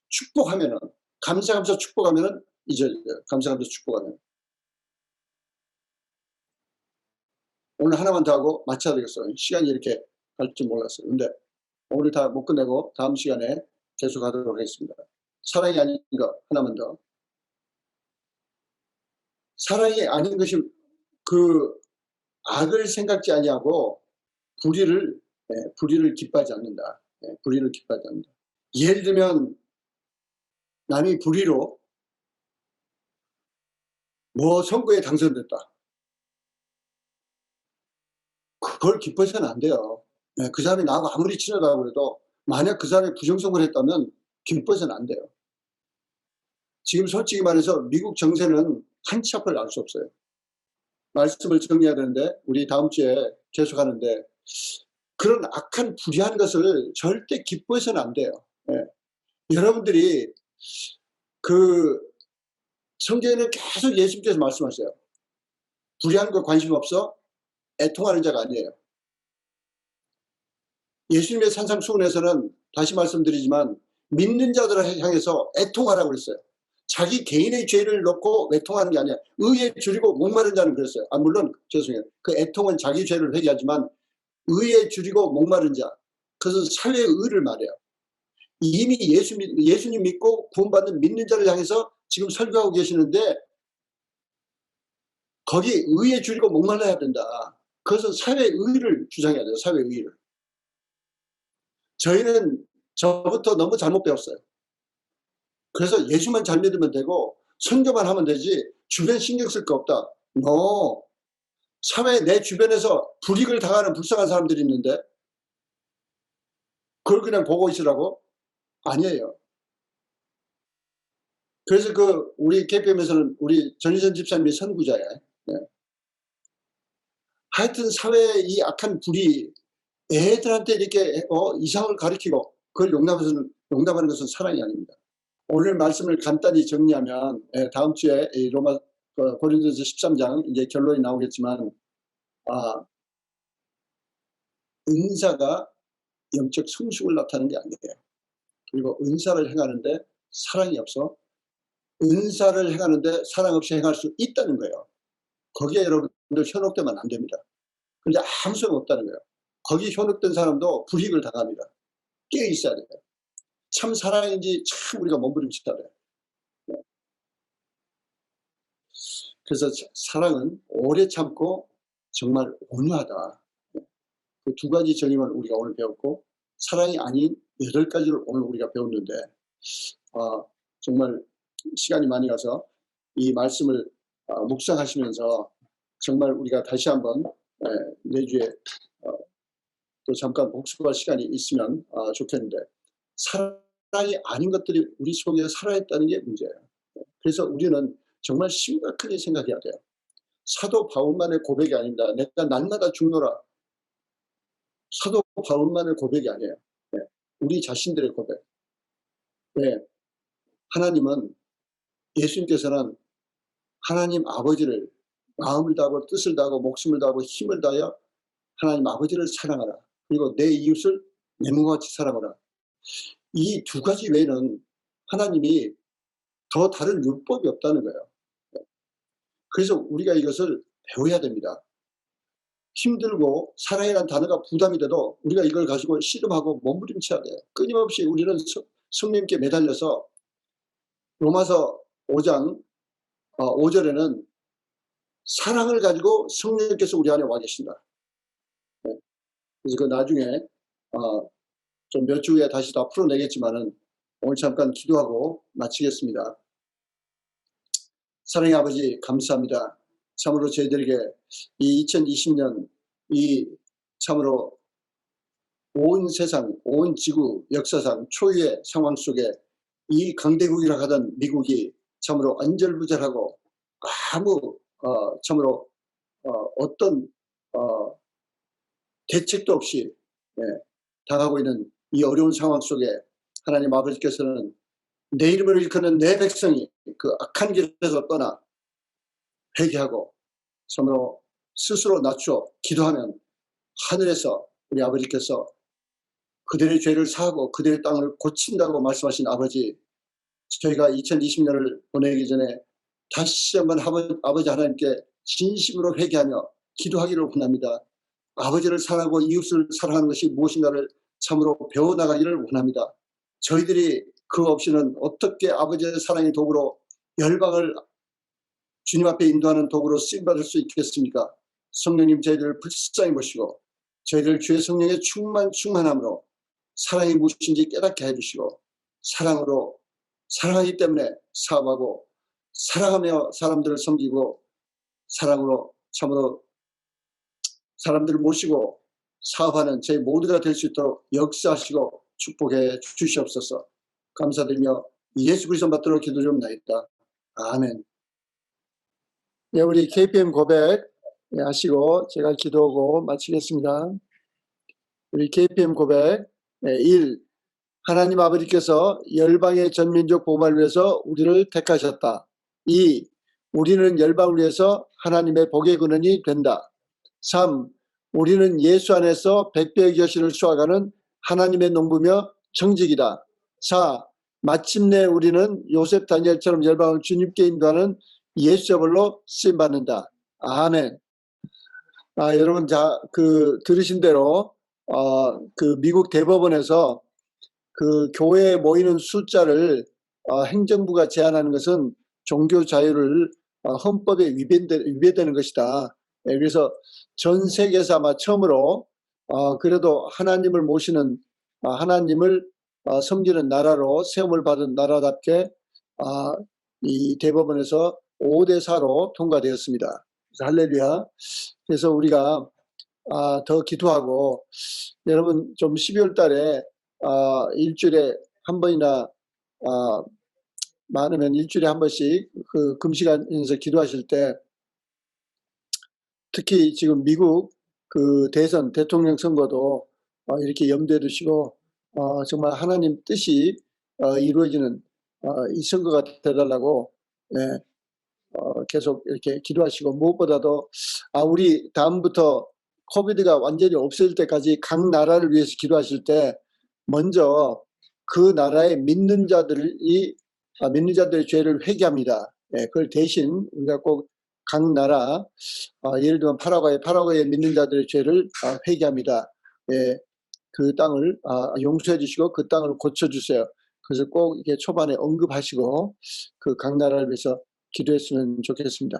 축복하면은, 감사하면서 축복하면은 잊어져요. 감사하면서 축복하면. 오늘 하나만 더 하고 마쳐야 되겠어요. 시간이 이렇게 갈 줄 몰랐어요. 근데 오늘 다 못 끝내고 다음 시간에 계속하도록 하겠습니다. 사랑이 아닌 것 하나만 더. 사랑이 아닌 것이 그 악을 생각지 아니하고 불의를 기뻐하지 않는다. 불의를 기뻐하지 않는다. 예를 들면 남이 불의로 선거에 당선됐다. 그걸 기뻐해서는 안 돼요. 그 사람이 나하고 아무리 친하다고 해도 만약 그 사람이 부정선거를 했다면 기뻐해서는 안 돼요. 지금 솔직히 말해서 미국 정세는 한치 앞을 알 수 없어요. 말씀을 정리해야 되는데 우리 다음 주에 계속하는데 그런 악한 불의한 것을 절대 기뻐해서는 안 돼요. 여러분들이 그 성경에는 계속 예수님께서 말씀하세요. 불의한 거 관심 없어? 애통하는 자가 아니에요. 예수님의 산상수훈에서는 다시 말씀드리지만 믿는 자들을 향해서 애통하라고 그랬어요. 자기 개인의 죄를 놓고 애통하는 게 아니야. 의에 줄이고 목마른 자는 그랬어요. 물론 죄송해요. 그 애통은 자기 죄를 회개하지만 의에 줄이고 목마른 자, 그것은 사회의 의를 말해요. 이미 예수님 믿고 구원받는 믿는 자를 향해서 지금 설교하고 계시는데 거기 의에 줄이고 목말라야 된다. 그것은 사회의 의를 주장해야 돼요. 사회의 의를. 저희는 저부터 너무 잘못 배웠어요. 그래서 예수만 잘 믿으면 되고 선교만 하면 되지 주변 신경 쓸 거 없다. 사회 내 주변에서 불이익을 당하는 불쌍한 사람들이 있는데 그걸 그냥 보고 있으라고? 아니에요. 그래서 우리 KPM에서는 우리 전희선 집사님이 선구자예요. 네. 하여튼 사회의 이 악한 불이 애들한테 이렇게 이상을 가르치고 그걸 용납하는 것은 사랑이 아닙니다. 오늘 말씀을 간단히 정리하면 다음 주에 고린도서 13장 이제 결론이 나오겠지만 은사가 영적 성숙을 나타내는 게 아니에요. 그리고 은사를 행하는데 사랑이 없어 은사를 행하는데 사랑 없이 행할 수 있다는 거예요. 거기에 여러분들 현혹되면 안 됩니다. 근데 아무 소용 없다는 거예요. 거기 현혹된 사람도 불이익을 당합니다. 깨어 있어야 돼요. 참 사랑인지 참 우리가 몸부림쳐야 돼요. 그래서 사랑은 오래 참고 정말 온유하다. 그 두 가지 정의만 우리가 오늘 배웠고 사랑이 아닌 8가지를 오늘 우리가 배웠는데 정말 시간이 많이 가서 이 말씀을 묵상하시면서 정말 우리가 다시 한번 내주에 또 잠깐 복습할 시간이 있으면 좋겠는데, 사랑이 아닌 것들이 우리 속에 살아있다는 게 문제예요. 그래서 우리는 정말 심각하게 생각해야 돼요. 사도 바울만의 고백이 아닙니다. 내가 날마다 죽노라. 사도 바울만의 고백이 아니에요. 우리 자신들의 고백. 하나님은, 예수님께서는 하나님 아버지를 마음을 다하고 뜻을 다하고 목숨을 다하고 힘을 다하여 하나님 아버지를 사랑하라. 그리고 내 이웃을 내 몸과 같이 사랑하라. 이 2가지 외에는 하나님이 더 다른 율법이 없다는 거예요. 그래서 우리가 이것을 배워야 됩니다. 힘들고 사랑이라는 단어가 부담이 돼도 우리가 이걸 가지고 씨름하고 몸부림쳐야 돼요. 끊임없이 우리는 성령님께 매달려서, 로마서 5장 5절에는 사랑을 가지고 성령님께서 우리 안에 와 계신다. 그래서 그 나중에 좀 몇 주 후에 다시 다 풀어내겠지만은 오늘 잠깐 기도하고 마치겠습니다. 사랑의 아버지, 감사합니다. 참으로 저희들에게 이 2020년 이 참으로 온 세상, 온 지구 역사상 초유의 상황 속에 이 강대국이라 하던 미국이 참으로 안절부절하고 아무 참으로 어떤 대책도 없이 당하고 있는 이 어려운 상황 속에 하나님 아버지께서는 내 이름을 일컫는 내 백성이 그 악한 길에서 떠나 회개하고 참으로 스스로 낮추어 기도하면 하늘에서 우리 아버지께서 그들의 죄를 사하고 그들의 땅을 고친다고 말씀하신 아버지, 저희가 2020년을 보내기 전에 다시 한번 아버지 하나님께 진심으로 회개하며 기도하기를 원합니다. 아버지를 사랑하고 이웃을 사랑하는 것이 무엇인가를 참으로 배워나가기를 원합니다. 저희들이 그 없이는 어떻게 아버지의 사랑의 도구로 열방을 주님 앞에 인도하는 도구로 쓰임받을 수 있겠습니까? 성령님, 저희들을 불쌍히 보시고 저희들 주의 성령의 충만함으로 사랑이 무엇인지 깨닫게 해주시고, 사랑으로, 사랑하기 때문에 사업하고, 사랑하며 사람들을 섬기고, 사랑으로 참으로 사람들을 모시고 사업하는 저희 모두가 될 수 있도록 역사하시고 축복해 주시옵소서. 감사드리며 예수 그리스도 받들어 기도 좀 나있다. 아멘. 네, 우리 KPM 고백 하시고 제가 기도하고 마치겠습니다. 우리 KPM 고백 1. 하나님 아버지께서 열방의 전민족 복음을 위해서 우리를 택하셨다. 2. 우리는 열방을 위해서 하나님의 복의 근원이 된다. 3. 우리는 예수 안에서 백배의 결실을 수확하는 하나님의 농부며 정직이다. 4. 마침내 우리는 요셉 다니엘처럼 열방을 주님께 인도하는 예수자벌로 쓰임받는다. 아멘. 여러분, 들으신 대로 그 미국 대법원에서 그 교회에 모이는 숫자를 행정부가 제한하는 것은 종교 자유를 헌법에 위배되는 것이다. 그래서 전 세계에서 아마 처음으로 그래도 하나님을 모시는, 하나님을 섬기는 나라로 세움을 받은 나라답게 이 대법원에서 5대4로 통과되었습니다. 그래서 할렐루야. 그래서 우리가 더 기도하고, 여러분 좀 12월 달에 일주일에 한 번이나 많으면 일주일에 한 번씩 그 금시간에서 기도하실 때, 특히 지금 미국 그 대선 대통령 선거도 이렇게 염두에 두시고 정말 하나님 뜻이 이루어지는 이 선거가 되달라고 계속 이렇게 기도하시고, 무엇보다도 우리 다음부터 코비드가 완전히 없어질 때까지 각 나라를 위해서 기도하실 때 먼저 그 나라의 믿는 자들의 죄를 회개합니다. 그걸 대신 우리가 꼭 각 나라, 예를 들면 파라과이의 믿는 자들의 죄를 회개합니다. 그 땅을 용서해 주시고 그 땅을 고쳐주세요. 그래서 꼭 이게 초반에 언급하시고 그 각 나라를 위해서 기도했으면 좋겠습니다.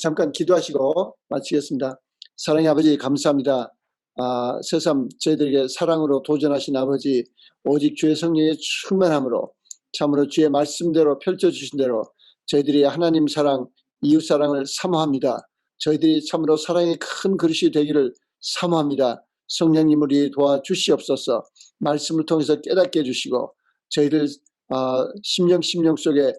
잠깐 기도하시고 마치겠습니다. 사랑의 아버지, 감사합니다. 새삼 저희들에게 사랑으로 도전하신 아버지, 오직 주의 성령의 충만함으로 참으로 주의 말씀대로 펼쳐주신 대로 저희들이 하나님 사랑, 이웃 사랑을 사모합니다. 저희들이 참으로 사랑의 큰 그릇이 되기를 사모합니다. 성령님 우리 도와주시옵소서. 말씀을 통해서 깨닫게 해주시고 저희들 심령 속에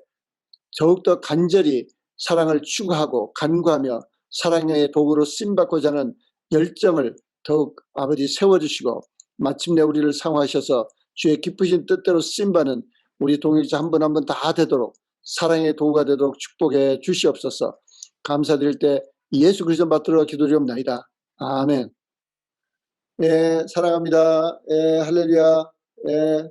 더욱더 간절히 사랑을 추구하고 간구하며 사랑의 도구로 쓰임받고자 하는 열정을 더욱 아버지 세워주시고 마침내 우리를 상호하셔서 주의 기쁘신 뜻대로 쓰임받는 우리 동역자 한 분 한 분 다 되도록 사랑의 도구가 되도록 축복해 주시옵소서. 감사드릴 때 예수 그리스도 받들어 기도드리옵나이다. 아멘. 예, 사랑합니다. 예, 할렐루야. 예.